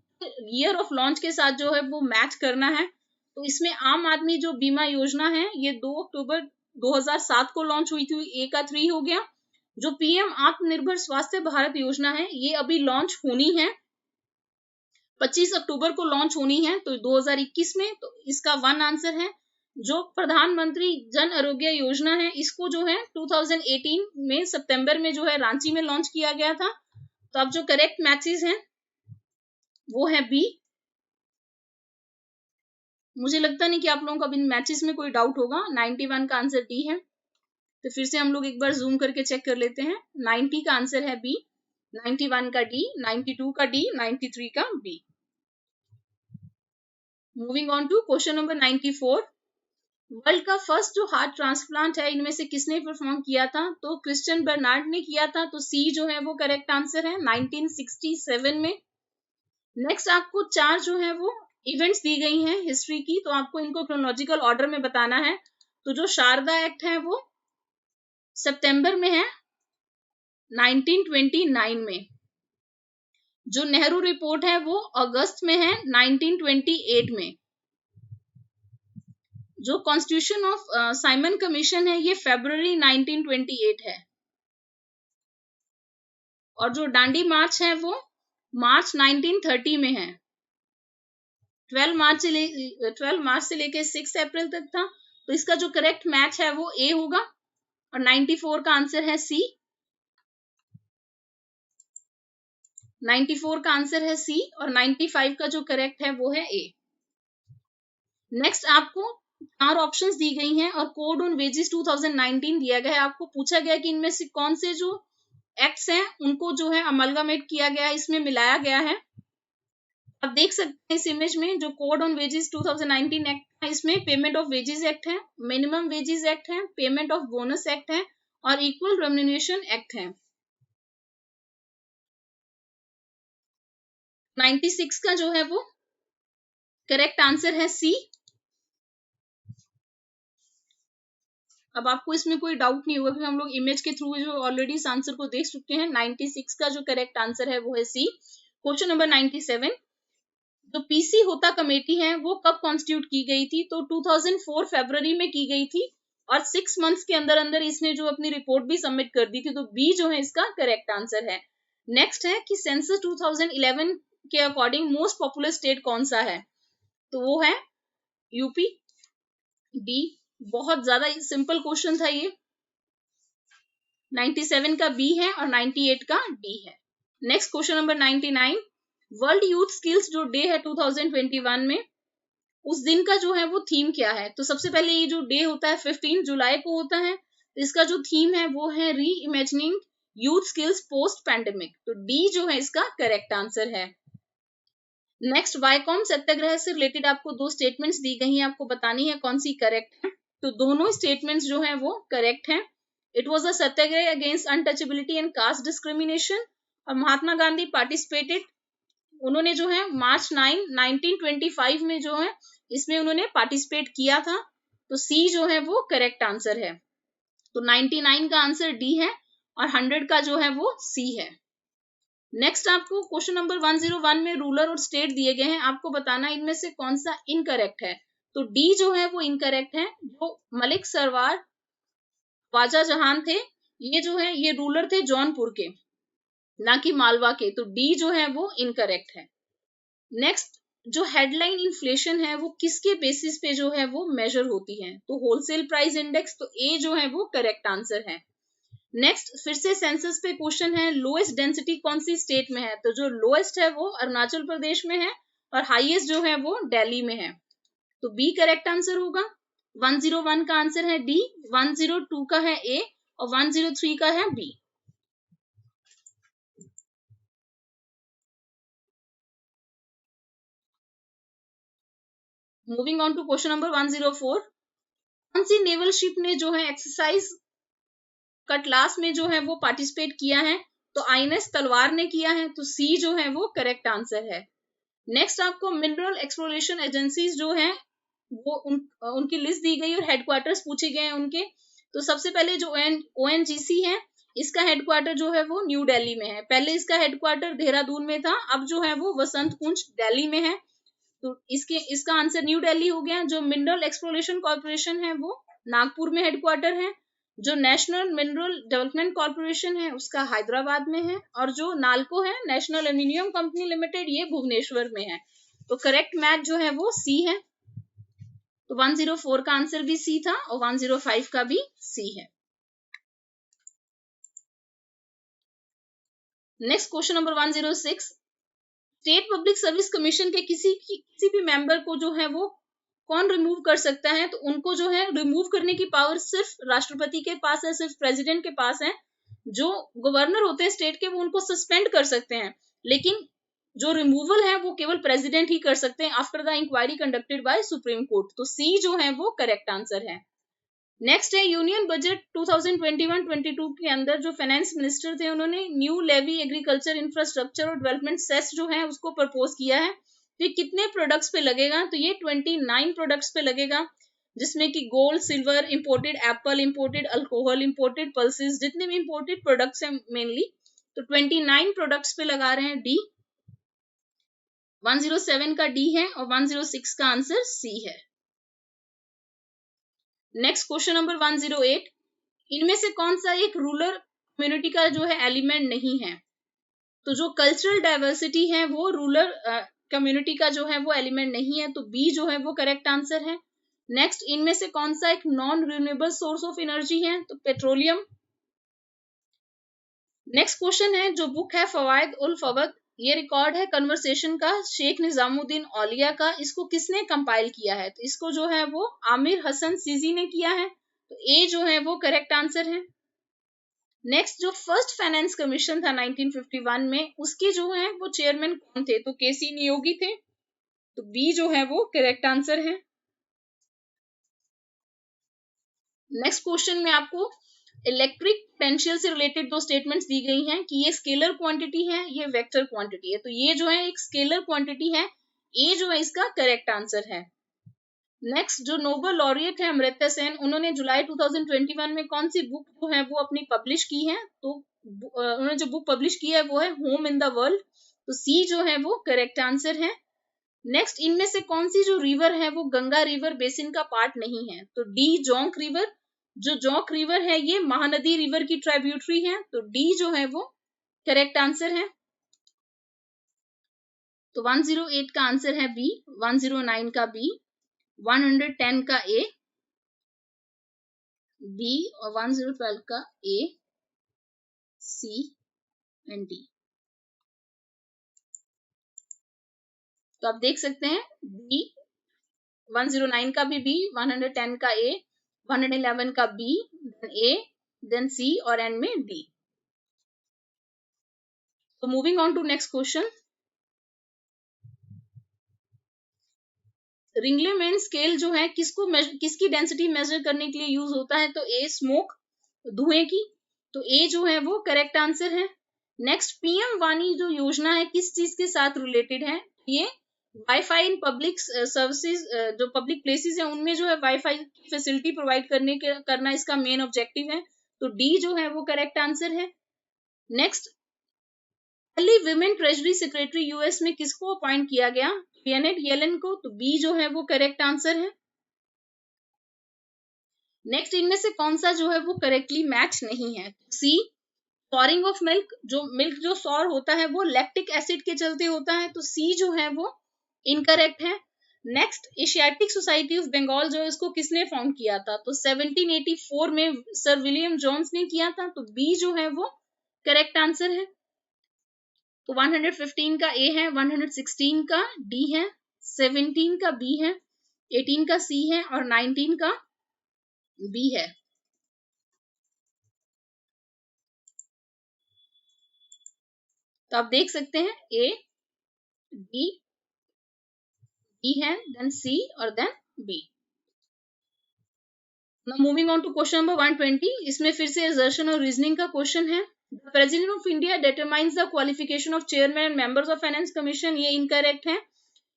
Speaker 1: ईयर ऑफ लॉन्च के साथ जो है वो मैच करना है। तो इसमें आम आदमी जो बीमा योजना है ये 2 अक्टूबर 2007 को लॉन्च हुई थी, ए का 3 हो गया। जो पीएम आत्मनिर्भर स्वास्थ्य भारत योजना है ये अभी लॉन्च होनी है, 25 अक्टूबर को लॉन्च होनी है, तो 2021 में, तो इसका 1 आंसर है। जो प्रधानमंत्री जन आरोग्य योजना है इसको जो है 2018 में सितंबर में जो है रांची में लॉन्च किया गया था। तो अब जो करेक्ट मैचेस हैं वो है बी। मुझे लगता नहीं कि आप लोगों को अब इन मैचेस में कोई डाउट होगा। 91 का आंसर डी है। तो फिर से हम लोग एक बार जूम करके चेक कर लेते हैं। 90 का आंसर है बी, 91 का डी, 92 का डी, 93 का B. Moving on to question number 94। World का फर्स्ट जो हार्ट ट्रांसप्लांट है इनमें से किसने परफॉर्म किया था? तो क्रिश्चियन बर्नार्ड ने किया था, तो सी जो है वो करेक्ट आंसर है, 1967 में। नेक्स्ट आपको 4 जो है वो इवेंट्स दी गई हैं हिस्ट्री की, तो आपको इनको क्रोनोलॉजिकल ऑर्डर में बताना है। तो जो शारदा एक्ट है वो सितंबर में है 1929 में। जो नेहरू रिपोर्ट है वो अगस्त में है 1928 में। जो कॉन्स्टिट्यूशन ऑफ साइमन कमीशन है ये फरवरी 1928 है। और जो डांडी मार्च है वो मार्च 1930 में है। 12 मार्च से लेके 6 अप्रैल तक था, तो इसका जो करेक्ट मैच है वो ए होगा। और 94 का आंसर है सी, 94 का आंसर है सी, और 95 का जो करेक्ट है वो है ए। नेक्स्ट आपको 4 ऑप्शंस दी गई हैं और कोड ऑन वेजेस 2019 दिया गया है। आपको पूछा गया कि इनमें से कौन से जो एक्ट्स हैं उनको जो है अमलगामेट किया गया है, इसमें मिलाया गया है। आप देख सकते हैं इस इमेज में जो कोड ऑन वेजेस 2019 एक्ट है, इसमें पेमेंट ऑफ वेजेस एक्ट है, मिनिमम वेजेस एक्ट है, पेमेंट ऑफ बोनस एक्ट है और इक्वल रेम्युनरेशन एक्ट है। 96 का जो है वो करेक्ट आंसर है सी। अब आपको इसमें कोई डाउट नहीं होगा क्योंकि हम लोग इमेज के थ्रू जो ऑलरेडी इस आंसर को देख चुके हैं। 96 का जो करेक्ट आंसर है वो है सी। क्वेश्चन नंबर 97, जो पीसी होता कमेटी है वो कब कॉन्स्टिट्यूट की गई थी? तो 2004 फरवरी में की गई थी और 6 मंथ्स के अंदर अंदर इसने जो अपनी रिपोर्ट भी सबमिट कर दी थी, तो बी जो है इसका करेक्ट आंसर है। नेक्स्ट है कि सेंसस 2011 के अकॉर्डिंग मोस्ट पॉपुलर स्टेट कौन सा है, तो वो है यूपी। डी, बहुत ज्यादा सिंपल क्वेश्चन था ये। 97 का बी है और 98 का डी है। Next question number 99, world youth skills जो डे है 2021 में, उस दिन का जो है वो थीम क्या है। तो सबसे पहले ये जो डे होता है 15 जुलाई को होता है, तो इसका जो थीम है वो है री imagining youth skills post pandemic, तो डी जो है इसका करेक्ट आंसर है। नेक्स्ट, वाईकॉम सत्याग्रह से रिलेटेड आपको दो स्टेटमेंट्स दी गई हैं, आपको बतानी है कौन सी करेक्ट है। तो दोनों स्टेटमेंट्स जो है वो करेक्ट हैं। It was a Satyagraha against untouchability and caste discrimination, और महात्मा गांधी पार्टिसिपेटेड, उन्होंने जो है मार्च 9 1925 में जो है इसमें उन्होंने पार्टिसिपेट किया था, तो सी जो है वो करेक्ट आंसर है। तो 99 का आंसर डी है और 100 का जो है वो सी है। नेक्स्ट आपको क्वेश्चन नंबर 101 में रूलर और स्टेट दिए गए हैं, आपको बताना इनमें से कौन सा इनकरेक्ट है। तो डी जो है वो इनकरेक्ट है। जो मलिक सरवार ख्वाजा जहान थे, ये जो है ये रूलर थे जौनपुर के, ना कि मालवा के, तो डी जो है वो इनकरेक्ट है। नेक्स्ट, जो हेडलाइन इन्फ्लेशन है वो किसके बेसिस पे जो है वो मेजर होती है, तो होलसेल प्राइस इंडेक्स, तो ए जो है वो करेक्ट आंसर है। नेक्स्ट, फिर से सेंसस पे क्वेश्चन है, लोएस्ट डेंसिटी कौन सी स्टेट में है, तो जो लोएस्ट है वो अरुणाचल प्रदेश में है और हाईएस्ट जो है वो दिल्ली में है, तो बी करेक्ट आंसर होगा। 101 का आंसर है डी, 102 का है ए और 103 का है B. Moving on to question number 104, कौन सी नेवल शिप ने जो है एक्सरसाइज कटलास में जो है वो पार्टिसिपेट किया है, तो आईएनएस तलवार ने किया है, तो सी जो है वो करेक्ट आंसर है। नेक्स्ट, आपको मिनरल एक्सप्लोरेशन एजेंसीज जो है वो उनकी लिस्ट दी गई और हेडक्वार्टर्स पूछे गए हैं उनके। तो सबसे पहले जो ओएनजीसी है, इसका हेडक्वार्टर जो है वो न्यू दिल्ली में है। पहले इसका हेडक्वार्टर देहरादून में था, अब जो है वो वसंत कुंज दिल्ली में है, तो इसका आंसर न्यू दिल्ली हो गया। जो मिनरल एक्सप्लोरेशन कॉर्पोरेशन है वो नागपुर में हेडक्वार्टर है। जो नेशनल मिनरल डेवलपमेंट कॉर्पोरेशन है उसका हैदराबाद में है, और जो नाल्को है नेशनल एल्यूमिनियम कंपनी लिमिटेड, ये भुवनेश्वर में है। तो करेक्ट मैच जो है वो सी है। तो 104 का आंसर भी सी था और 105 का भी सी है। Next question number 106, state public service commission के किसी भी मेंबर को जो है वो कौन रिमूव कर सकता है, तो उनको जो है रिमूव करने की पावर सिर्फ राष्ट्रपति के पास है, सिर्फ प्रेसिडेंट के पास है। जो गवर्नर होते हैं स्टेट के वो उनको सस्पेंड कर सकते हैं, लेकिन जो रिमूवल है वो केवल प्रेसिडेंट ही कर सकते हैं after the inquiry conducted by Supreme Court, तो सी जो है वो करेक्ट आंसर है। नेक्स्ट है, यूनियन बजट 2021-22 के अंदर जो फाइनेंस मिनिस्टर थे उन्होंने न्यू लेवी एग्रीकल्चर इंफ्रास्ट्रक्चर और डेवलपमेंट सेस जो है उसको प्रपोज किया है। तो ये कितने प्रोडक्ट्स पे लगेगा, तो ये 29 प्रोडक्ट्स पे लगेगा, जिसमें कि gold, silver, imported Apple, imported alcohol, imported pulses, जितने भी इंपोर्टेड प्रोडक्ट्स हैं मेनली, तो 29 प्रोडक्ट्स पे लगा रहे हैं डी। 107 का डी है और 106 का आंसर सी है। नेक्स्ट क्वेश्चन नंबर 108, इनमें से कौन सा एक रूरल कम्युनिटी का जो है एलिमेंट नहीं है, तो जो कल्चरल डाइवर्सिटी है वो रूरल कम्युनिटी का जो है वो एलिमेंट नहीं है, तो बी जो है वो करेक्ट आंसर है। नेक्स्ट, इनमें से कौन सा एक non renewable source of energy है, तो पेट्रोलियम। नेक्स्ट क्वेश्चन है, जो बुक है फवायद उल फवद, ये रिकॉर्ड है कन्वर्सेशन का शेख निजामुद्दीन औलिया का, इसको किसने कंपाइल किया है, तो इसको जो है वो आमिर हसन सीजी ने किया है, तो ए जो है वो करेक्ट आंसर है। नेक्स्ट, जो फर्स्ट फाइनेंस कमीशन था 1951 में, उसके जो है वो चेयरमैन कौन थे, तो केसी नियोगी थे, तो बी जो है वो करेक्ट आंसर है। नेक्स्ट क्वेश्चन में आपको इलेक्ट्रिक पोटेंशियल से रिलेटेड दो स्टेटमेंट्स दी गई हैं कि ये स्केलर क्वांटिटी है, ये वेक्टर क्वांटिटी है, तो ये जो है एक स्केलर क्वांटिटी है, ए जो है इसका करेक्ट आंसर है। नेक्स्ट, जो नोबेल लॉरिएट है अमर्त्य सेन, उन्होंने जुलाई 2021 में कौन सी बुक जो है वो अपनी पब्लिश की है, तो उन्होंने जो बुक पब्लिश की है वो है होम इन द वर्ल्ड, तो सी जो है वो करेक्ट आंसर है। नेक्स्ट, इनमें से कौन सी जो रिवर है वो गंगा रिवर बेसिन का पार्ट नहीं है, तो डी जोंक रिवर। जो जोंक रिवर है ये महानदी रिवर की ट्राइब्यूटरी है, तो डी जो है वो करेक्ट आंसर है। तो 108 का आंसर है बी, 109 का बी, 110 का ए, बी, और 1012 का ए, सी एंड डी। तो आप देख सकते हैं बी, 109 का भी बी, 110 का ए, 111 का B, then A, then C और एंड में डी। तो moving on to next question. Ringelmann scale जो है किसकी डेंसिटी मेजर करने के लिए यूज होता है? तो ए स्मोक, धुएं की, तो ए जो है वो करेक्ट आंसर है। नेक्स्ट पीएम वानी जो योजना है किस चीज के साथ रिलेटेड है? ये वाईफाई इन पब्लिक सर्विसेज, जो पब्लिक प्लेसेस है उनमें जो है वाईफाई की फैसिलिटी प्रोवाइड करना इसका मेन ऑब्जेक्टिव है। तो डी जो है वो करेक्ट आंसर है। नेक्स्ट पहली विमेन ट्रेजरी सेक्रेटरी यूएस में किसको अपॉइंट किया गया? जेनेट येलन को, तो बी जो है वो करेक्ट आंसर है। नेक्स्ट इनमें से कौन सा जो है वो करेक्टली मैच नहीं है? सी सॉरिंग ऑफ मिल्क, जो मिल्क जो सॉर होता है वो लैक्टिक एसिड के चलते होता है, तो सी जो है वो इनकरेक्ट है। Next Asiatic Society of Bengal जो इसको किसने फाउंड किया था? तो 1784 में सर विलियम जोन्स ने किया था, तो बी जो है वो करेक्ट आंसर है। तो 115 का ए है, 116 का डी है, 17 का बी है, 18 का सी है और 19 का बी है। तो आप देख सकते हैं ए, डी, बी है, देन सी और then B. Now moving on to question number 120। इसमें फिर से असर्शन और रीजनिंग का क्वेश्चन है। The president of India determines the qualification of chairman and members of finance commission, ये इनकरेक्ट है।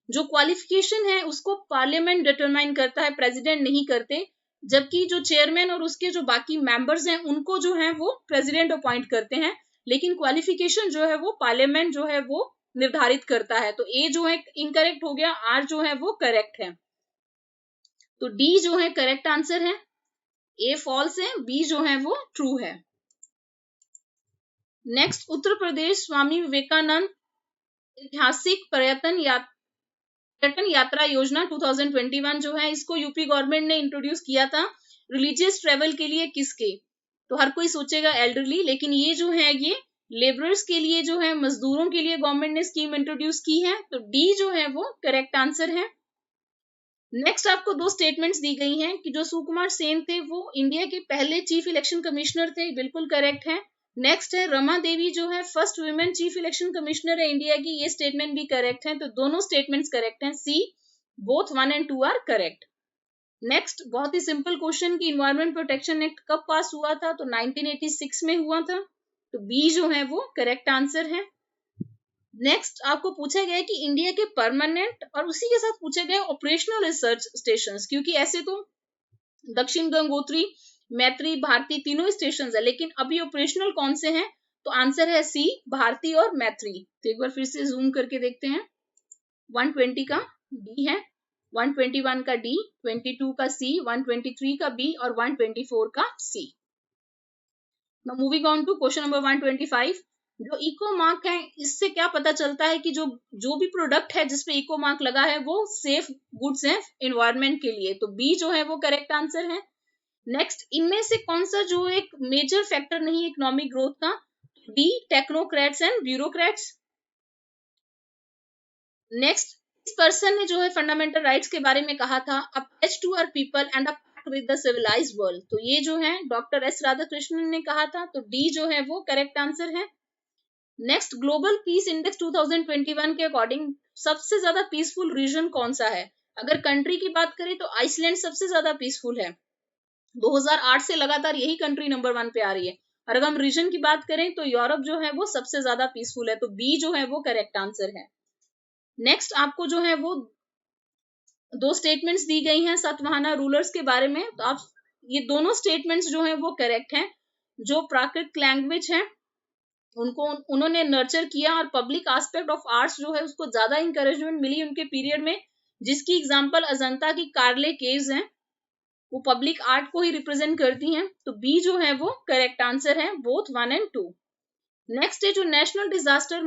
Speaker 1: जो क्वालिफिकेशन है उसको पार्लियामेंट डिटरमाइन करता है, प्रेसिडेंट नहीं करते, जबकि जो चेयरमैन और उसके जो बाकी मेंबर्स हैं उनको जो है वो प्रेसिडेंट अपॉइंट करते हैं, लेकिन क्वालिफिकेशन जो है वो पार्लियामेंट जो है वो निर्धारित करता है। तो ए जो है इनकरेक्ट हो गया, आर जो है वो करेक्ट है। तो डी जो है करेक्ट आंसर है, ए फॉल्स है, बी जो है वो ट्रू है। नेक्स्ट उत्तर प्रदेश स्वामी विवेकानंद ऐतिहासिक पर्यटन यात्रा योजना 2021 जो है इसको यूपी गवर्नमेंट ने इंट्रोड्यूस किया था रिलीजियस ट्रेवल के लिए। किसके? तो हर कोई सोचेगा एल्डरली, लेकिन ये जो है ये लेबरर्स के लिए जो है, मजदूरों के लिए गवर्नमेंट ने स्कीम इंट्रोड्यूस की है। तो डी जो है वो करेक्ट आंसर है। नेक्स्ट आपको दो स्टेटमेंट्स दी गई हैं कि जो सुकुमार सेन थे वो इंडिया के पहले चीफ इलेक्शन कमिश्नर थे, बिल्कुल करेक्ट है। नेक्स्ट है रमा देवी जो है first women chief election commissioner है इंडिया की, ये स्टेटमेंट भी करेक्ट है। तो दोनों स्टेटमेंट्स करेक्ट हैं, C both 1 and 2 are correct. Next बहुत ही सिंपल क्वेश्चन कि इन्वायरमेंट प्रोटेक्शन एक्ट कब पास हुआ था? तो 1986 में हुआ था, तो बी जो है वो करेक्ट आंसर है। नेक्स्ट आपको पूछा गया है कि इंडिया के परमानेंट और उसी के साथ पूछे गए ऑपरेशनल रिसर्च स्टेशंस, क्योंकि ऐसे तो दक्षिण गंगोत्री, मैत्री, भारती तीनों स्टेशन है, लेकिन अभी ऑपरेशनल कौन से हैं? तो आंसर है सी भारती और मैत्री। तो एक बार फिर से जूम करके देखते हैं। 120 का डी है, 121 का डी, 22 का सी, 123 का बी और 124 का C. Now moving on to question number 125। जो इको मार्क है इससे क्या पता चलता है कि जो भी प्रोडक्ट है जिसपे इको मार्क लगा है वो सेफ गुड्स है इन्वायरमेंट के लिए, तो बी जो है वो करेक्ट आंसर है। नेक्स्ट इनमें से कौन सा जो एक मेजर फैक्टर नहीं इकोनॉमिक ग्रोथ का? D technocrats and bureaucrats. Next इस पर्सन ने जो है फंडामेंटल राइट्स के बारे में कहा था, a pledge to our people and a pact with the civilised world, तो ये जो है डॉक्टर एस राधाकृष्णन ने कहा था, तो डी जो है वो करेक्ट आंसर है। नेक्स्ट ग्लोबल पीस इंडेक्स 2021 के अकॉर्डिंग सबसे ज्यादा पीसफुल रीजन कौन सा है? अगर कंट्री की बात करें तो आइसलैंड सबसे ज्यादा पीसफुल है, 2008 से लगातार यही कंट्री नंबर 1 पे आ रही है। और अगर हम रीजन की बात करें तो यूरोप जो है वो सबसे ज्यादा पीसफुल है, तो बी जो है वो करेक्ट आंसर है। नेक्स्ट आपको जो है वो दो स्टेटमेंट्स दी गई हैं सातवाहना रूलर्स के बारे में, तो आप ये दोनों स्टेटमेंट्स जो है वो करेक्ट हैं। जो प्राकृतिक लैंग्वेज है उनको उन्होंने नर्चर किया और पब्लिक एस्पेक्ट ऑफ आर्ट्स जो है उसको ज्यादा इंकरेजमेंट मिली उनके पीरियड में, जिसकी एग्जांपल अजंता की कार्ले केव्स हैं, वो पब्लिक आर्ट को ही रिप्रेजेंट करती हैं। तो बी जो है वो करेक्ट आंसर है, बोथ 1 and 2। नेक्स्ट है जो नेशनल डिजास्टर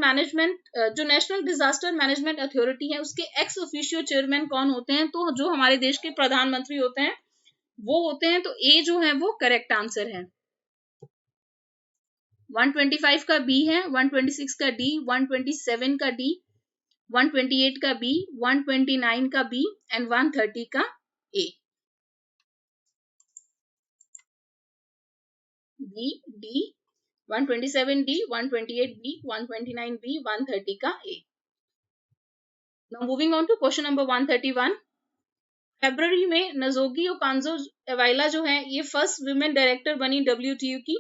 Speaker 1: मैनेजमेंट अथॉरिटी है, उसके एक्स ऑफिशियो चेयरमैन कौन होते हैं? तो जो हमारे देश के प्रधानमंत्री होते हैं वो होते हैं। तो ए जो है वो करेक्ट आंसर है। 125 का बी है, 126 का डी, 127 का डी, 128 का बी, 129 का बी एंड 130 का A. B, D, 127 D, 128 B, 129 B, 130 का A. Now moving on to question number 131। फरवरी में नजोगी ओकांजो एवाइला जो है ये फर्स्ट वुमेन डायरेक्टर बनी WTO की।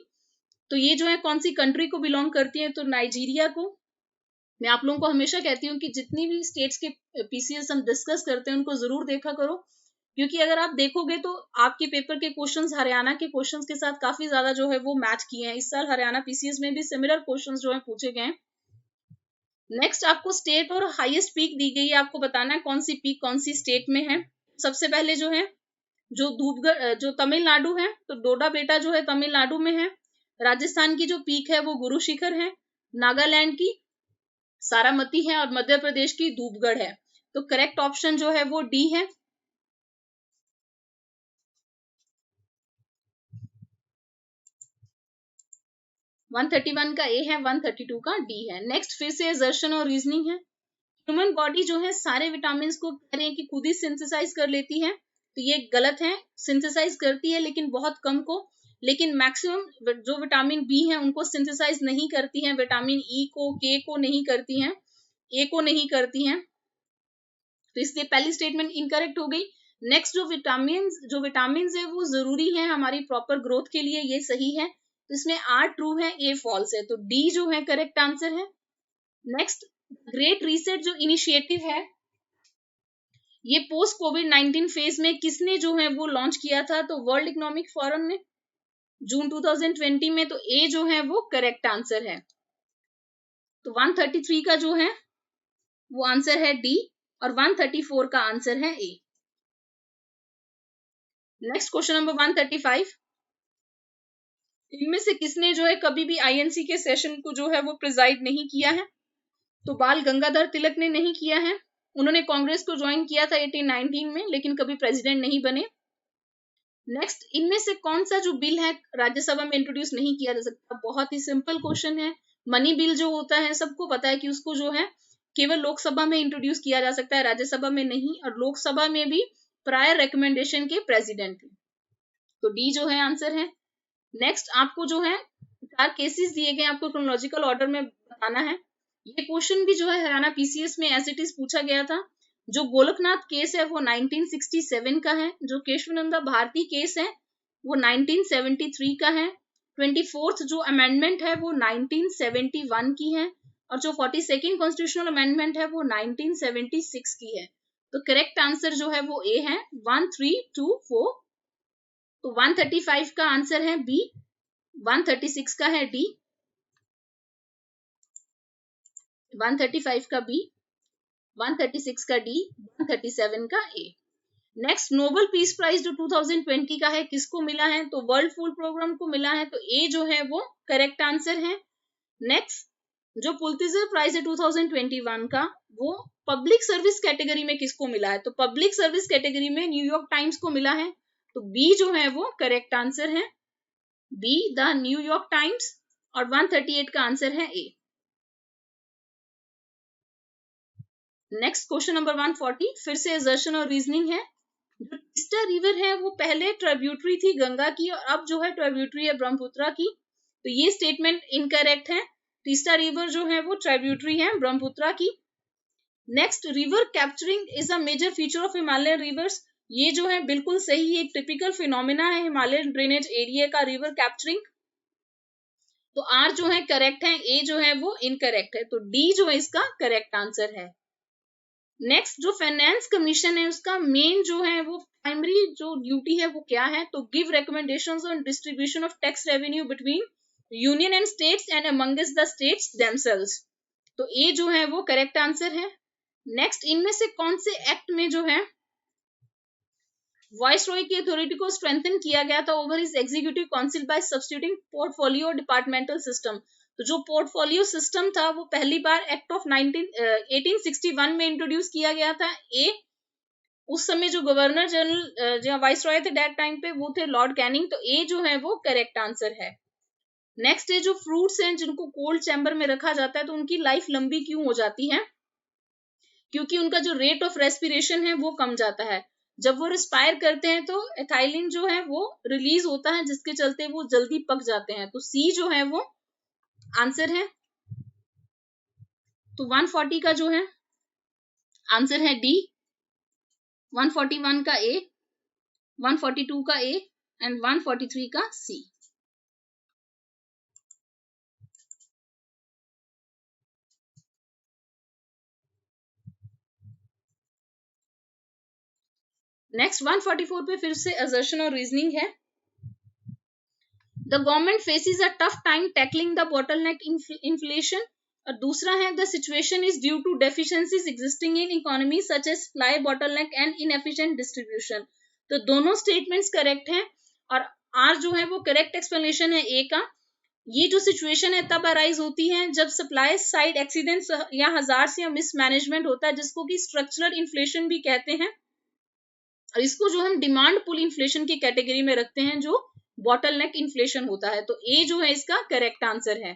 Speaker 1: तो ये जो है कौन सी कंट्री को बिलोंग करती है? तो नाइजीरिया को। मैं आप लोगों को हमेशा कहती हूँ कि जितनी भी स्टेट्स के PCS हम डिस्कस करते हैं उनको जरूर देखा करो, क्योंकि अगर आप देखोगे तो आपके पेपर के क्वेश्चंस हरियाणा के क्वेश्चंस के साथ काफी ज्यादा जो है वो मैच किए हैं। इस साल हरियाणा PCS में भी सिमिलर क्वेश्चंस जो है पूछे गए हैं। नेक्स्ट आपको स्टेट और हाईएस्ट पीक दी गई है, आपको बताना है कौन सी पीक कौन सी स्टेट में है। सबसे पहले जो है जो धूपगढ़ जो तमिलनाडु है, तो डोडा बेटा जो है तमिलनाडु में है। राजस्थान की जो पीक है वो गुरु शिखर है। नागालैंड की सारामती है और मध्य प्रदेश की धूपगढ़ है। तो करेक्ट ऑप्शन जो है वो डी है। 131 का ए है, 132 का डी है। नेक्स्ट फिर से असर्शन और रीजनिंग है। ह्यूमन बॉडी जो है सारे विटामिन को कह रहे हैं कि खुद ही सिंथेसाइज कर लेती है, तो ये गलत है। सिंथेसाइज करती है लेकिन बहुत कम को, लेकिन मैक्सिमम जो विटामिन बी है उनको सिंथेसाइज नहीं करती है। विटामिन ई को, के को नहीं करती हैं, ए को नहीं करती हैं। तो इसलिए पहली स्टेटमेंट इनकरेक्ट हो गई। नेक्स्ट जो विटामिन है वो जरूरी है हमारी प्रॉपर ग्रोथ के लिए, ये सही है। तो इसमें आर ट्रू है, ए फॉल्स है, तो डी जो है करेक्ट आंसर है। नेक्स्ट ग्रेट रीसेट जो इनिशिएटिव है ये पोस्ट कोविड-19 फेज में किसने जो है वो लॉन्च किया था? तो वर्ल्ड इकोनॉमिक फोरम ने, जून 2020 में। तो ए जो है वो करेक्ट आंसर है। तो 133 का जो है वो आंसर है डी और 134 का आंसर है ए। Next question number 135। इनमें से किसने जो है कभी भी INC के सेशन को जो है वो प्रिजाइड नहीं किया है? तो बाल गंगाधर तिलक ने नहीं किया है। उन्होंने कांग्रेस को ज्वाइन किया था 1819 में, लेकिन कभी प्रेसिडेंट नहीं बने। नेक्स्ट इनमें से कौन सा जो बिल है राज्यसभा में इंट्रोड्यूस नहीं किया जा सकता? बहुत ही सिंपल क्वेश्चन है। मनी बिल जो होता है सबको पता है कि उसको जो है केवल लोकसभा में इंट्रोड्यूस किया जा सकता है, राज्यसभा में नहीं, और लोकसभा में भी प्रायर रिकमेंडेशन के प्रेसिडेंट। तो डी जो है आंसर है। नेक्स्ट आपको जो है 4 केसेस दिए गए, आपको क्रोनोलॉजिकल ऑर्डर में बताना है। ये क्वेश्चन भी जो है हरियाणा PCS में एज इट इज पूछा गया था। जो गोलकनाथ केस है वो 1967 का है। जो केशवानंदा भारती केस है वो 1973 का है। 24th जो अमेंडमेंट है वो 1971 की है, और जो 42nd कॉन्स्टिट्यूशनल अमेंडमेंट है वो 1976 की है। तो करेक्ट आंसर जो है वो ए है, 1324। तो 135 का आंसर है बी, 136 का है डी, 135 का बी, 136 का डी, 137 का ए। नेक्स्ट नोबेल पीस प्राइज जो 2020 का है किसको मिला है? तो वर्ल्ड फूड प्रोग्राम को मिला है। तो ए जो है वो करेक्ट आंसर है। नेक्स्ट जो पुलित्जर प्राइज है 2021 का वो पब्लिक सर्विस कैटेगरी में किसको मिला है? तो पब्लिक सर्विस कैटेगरी में न्यूयॉर्क टाइम्स को मिला है। तो बी जो है वो करेक्ट आंसर है, बी द न्यूयॉर्क टाइम्स, और 138 का आंसर है ए। नेक्स्ट क्वेश्चन नंबर 140 फिर से असर्शन और रीजनिंग है। जो टीस्टा रिवर है वो पहले ट्रिब्यूटरी थी गंगा की, और अब जो है ट्रिब्यूटरी है ब्रह्मपुत्र की। तो ये स्टेटमेंट इनकरेक्ट है। टीस्टा रिवर जो है वो ट्रिब्यूटरी है ब्रह्मपुत्र की। Next river capturing is a major feature of Himalayan rivers, ये जो है बिल्कुल सही, एक टिपिकल फिनोमिना है हिमालयन ड्रेनेज एरिया का रिवर कैप्चरिंग। तो आर जो है करेक्ट है, ए जो है वो इनकरेक्ट है। तो डी जो है इसका करेक्ट आंसर है। नेक्स्ट जो फाइनेंस कमीशन है उसका मेन जो है वो प्राइमरी जो ड्यूटी है वो क्या है? तो give recommendations on distribution of tax revenue between union and states and amongst the states themselves. तो ए जो है वो करेक्ट आंसर है। नेक्स्ट इनमें से कौन से एक्ट में जो है वाइसरॉय की अथॉरिटी को स्ट्रेंथन किया गया था over his executive council bye substituting portfolio departmental system? तो जो पोर्टफोलियो सिस्टम था वो पहली बार एक्ट ऑफ 1861 में इंट्रोड्यूस किया गया था। ए, उस समय जो गवर्नर जनरल जो वाइस रॉय थे दैट टाइम पे वो थे लॉर्ड कैनिंग, तो ए जो है वो करेक्ट आंसर है। नेक्स्ट है जो फ्रूट्स हैं जिनको कोल्ड चैम्बर में रखा जाता है तो उनकी लाइफ लंबी क्यों हो जाती है? क्योंकि उनका जो रेट ऑफ रेस्पिरेशन है वो कम जाता है। जब वो रिस्पायर करते हैं तो एथाइलिन जो है वो रिलीज होता है जिसके चलते वो जल्दी पक जाते हैं। तो सी जो है वो आंसर है। तो 140 का जो है आंसर है डी, 141 का ए, 142 का ए एंड 143 का सी। नेक्स्ट 144 पे फिर से असर्शन और रीजनिंग है। The government faces a tough time tackling the bottleneck inflation. और दूसरा है the situation is due to deficiencies existing in economy such as supply bottleneck and inefficient distribution. तो दोनों स्टेटमेंट्स करेक्ट हैं और आर जो है वो करेक्ट एक्सप्लेनेशन है ए का। ये जो सिचुएशन है तब अराइज होती है जब सप्लाई साइड एक्सीडेंट्स या हजार्ड्स या मिसमैनेजमेंट होता है जिसको कि स्ट्रक्चरल इन्फ्लेशन भी कहते हैं। और इसको जो हम डिमांड पुल इन्फ्लेशन की कैटेगरी में रखते हैं जो बॉटलनेक इन्फ्लेशन होता है। तो ए जो है इसका करेक्ट आंसर है।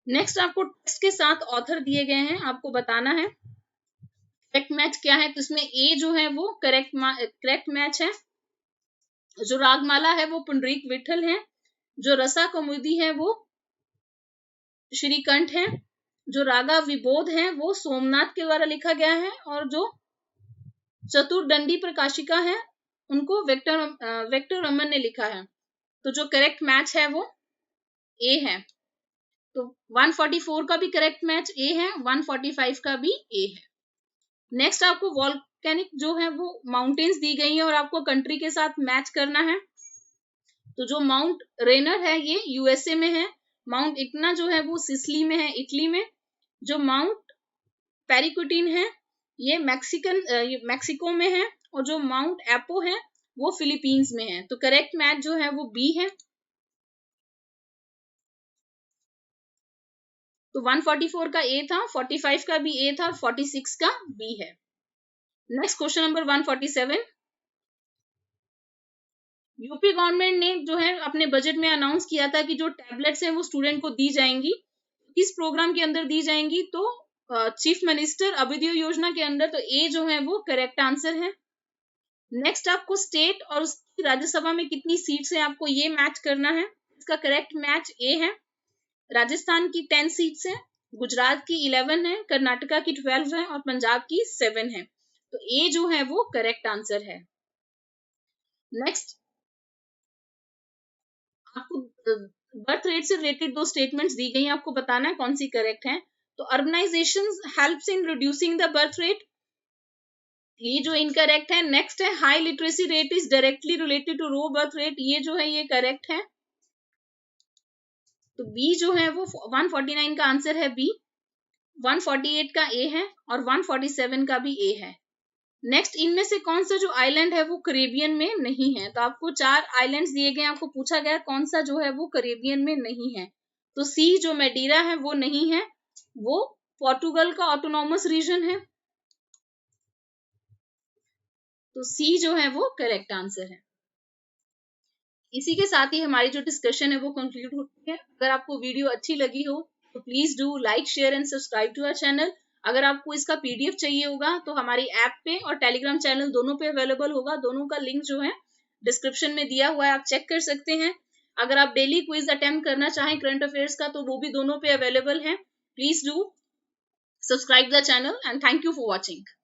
Speaker 1: नेक्स्ट आपको टेक्स्ट के साथ ऑथर दिए गए हैं, आपको बताना है करेक्ट मैच क्या है। तो इसमें ए जो है वो करेक्ट मैच है। जो रागमाला है वो पुंडरीक विठल है, जो रसा कौमुदी है वो श्रीकंठ है, जो रागा विबोध है वो सोमनाथ के द्वारा लिखा गया है और जो चतुर्दंडी प्रकाशिका है उनको वेक्टर रमन ने लिखा है। तो जो करेक्ट मैच है वो ए है। तो 144 का भी करेक्ट मैच ए है, 145 का भी ए है। नेक्स्ट आपको वॉल्केनिक जो है वो माउंटेन्स दी गई है और आपको कंट्री के साथ मैच करना है। तो जो माउंट रेनर है ये यूएसए में है, माउंट इटना जो है वो सिसिली में है इटली में, जो माउंट पेरिक्विटिन है ये मैक्सिको में है और जो माउंट एपो है वो फिलीपींस में है। तो करेक्ट मैच जो है वो बी है। तो 144 का ए था, 45 का भी ए था और 46 का बी है। Next question number 147। UP government ने जो है अपने बजट में अनाउंस किया था कि जो टैबलेट्स हैं वो स्टूडेंट को दी जाएंगी। किस प्रोग्राम के अंदर दी जाएंगी? तो चीफ मिनिस्टर अभ्युदय योजना के अंदर। तो ए जो है वो करेक्ट आंसर है। नेक्स्ट आपको स्टेट और उसकी राज्यसभा में कितनी सीट्स है आपको ये मैच करना है। इसका करेक्ट मैच ए है। राजस्थान की 10 सीट्स है, गुजरात की 11 है, कर्नाटका की 12 है और पंजाब की 7 है। तो ए जो है वो करेक्ट आंसर है। नेक्स्ट आपको बर्थ रेट से रिलेटेड दो स्टेटमेंट्स दी गई हैं, आपको बताना है कौन सी करेक्ट है। तो urbanisation helps in reducing the birth rate, ये जो इनकरेक्ट है। नेक्स्ट है high literacy rate is directly related to low birth rate, ये जो है ये करेक्ट है। तो बी जो है वो 149 का आंसर है बी, 148 का ए है और 147 का भी ए है। नेक्स्ट इनमें से कौन सा जो आइलैंड है वो करेबियन में नहीं है। तो आपको 4 आइलैंड्स दिए गए, आपको पूछा गया कौन सा जो है वो करेबियन में नहीं है। तो सी जो मैडीरा है वो नहीं है, वो पोर्टुगल का ऑटोनॉमस रीजन है। तो सी जो है वो करेक्ट आंसर है। इसी के साथ ही हमारी जो डिस्कशन है वो कंक्लूड होती है। अगर आपको वीडियो अच्छी लगी हो तो please do like share and subscribe to our channel. अगर आपको इसका पीडीएफ चाहिए होगा तो हमारी ऐप पे और टेलीग्राम चैनल दोनों पे अवेलेबल होगा। दोनों का लिंक जो है डिस्क्रिप्शन में दिया हुआ है, आप चेक कर सकते हैं। अगर आप डेली क्विज अटेम्प्ट करना चाहें करंट अफेयर्स का तो वो भी दोनों पे अवेलेबल है। Please do subscribe the channel and thank you for watching.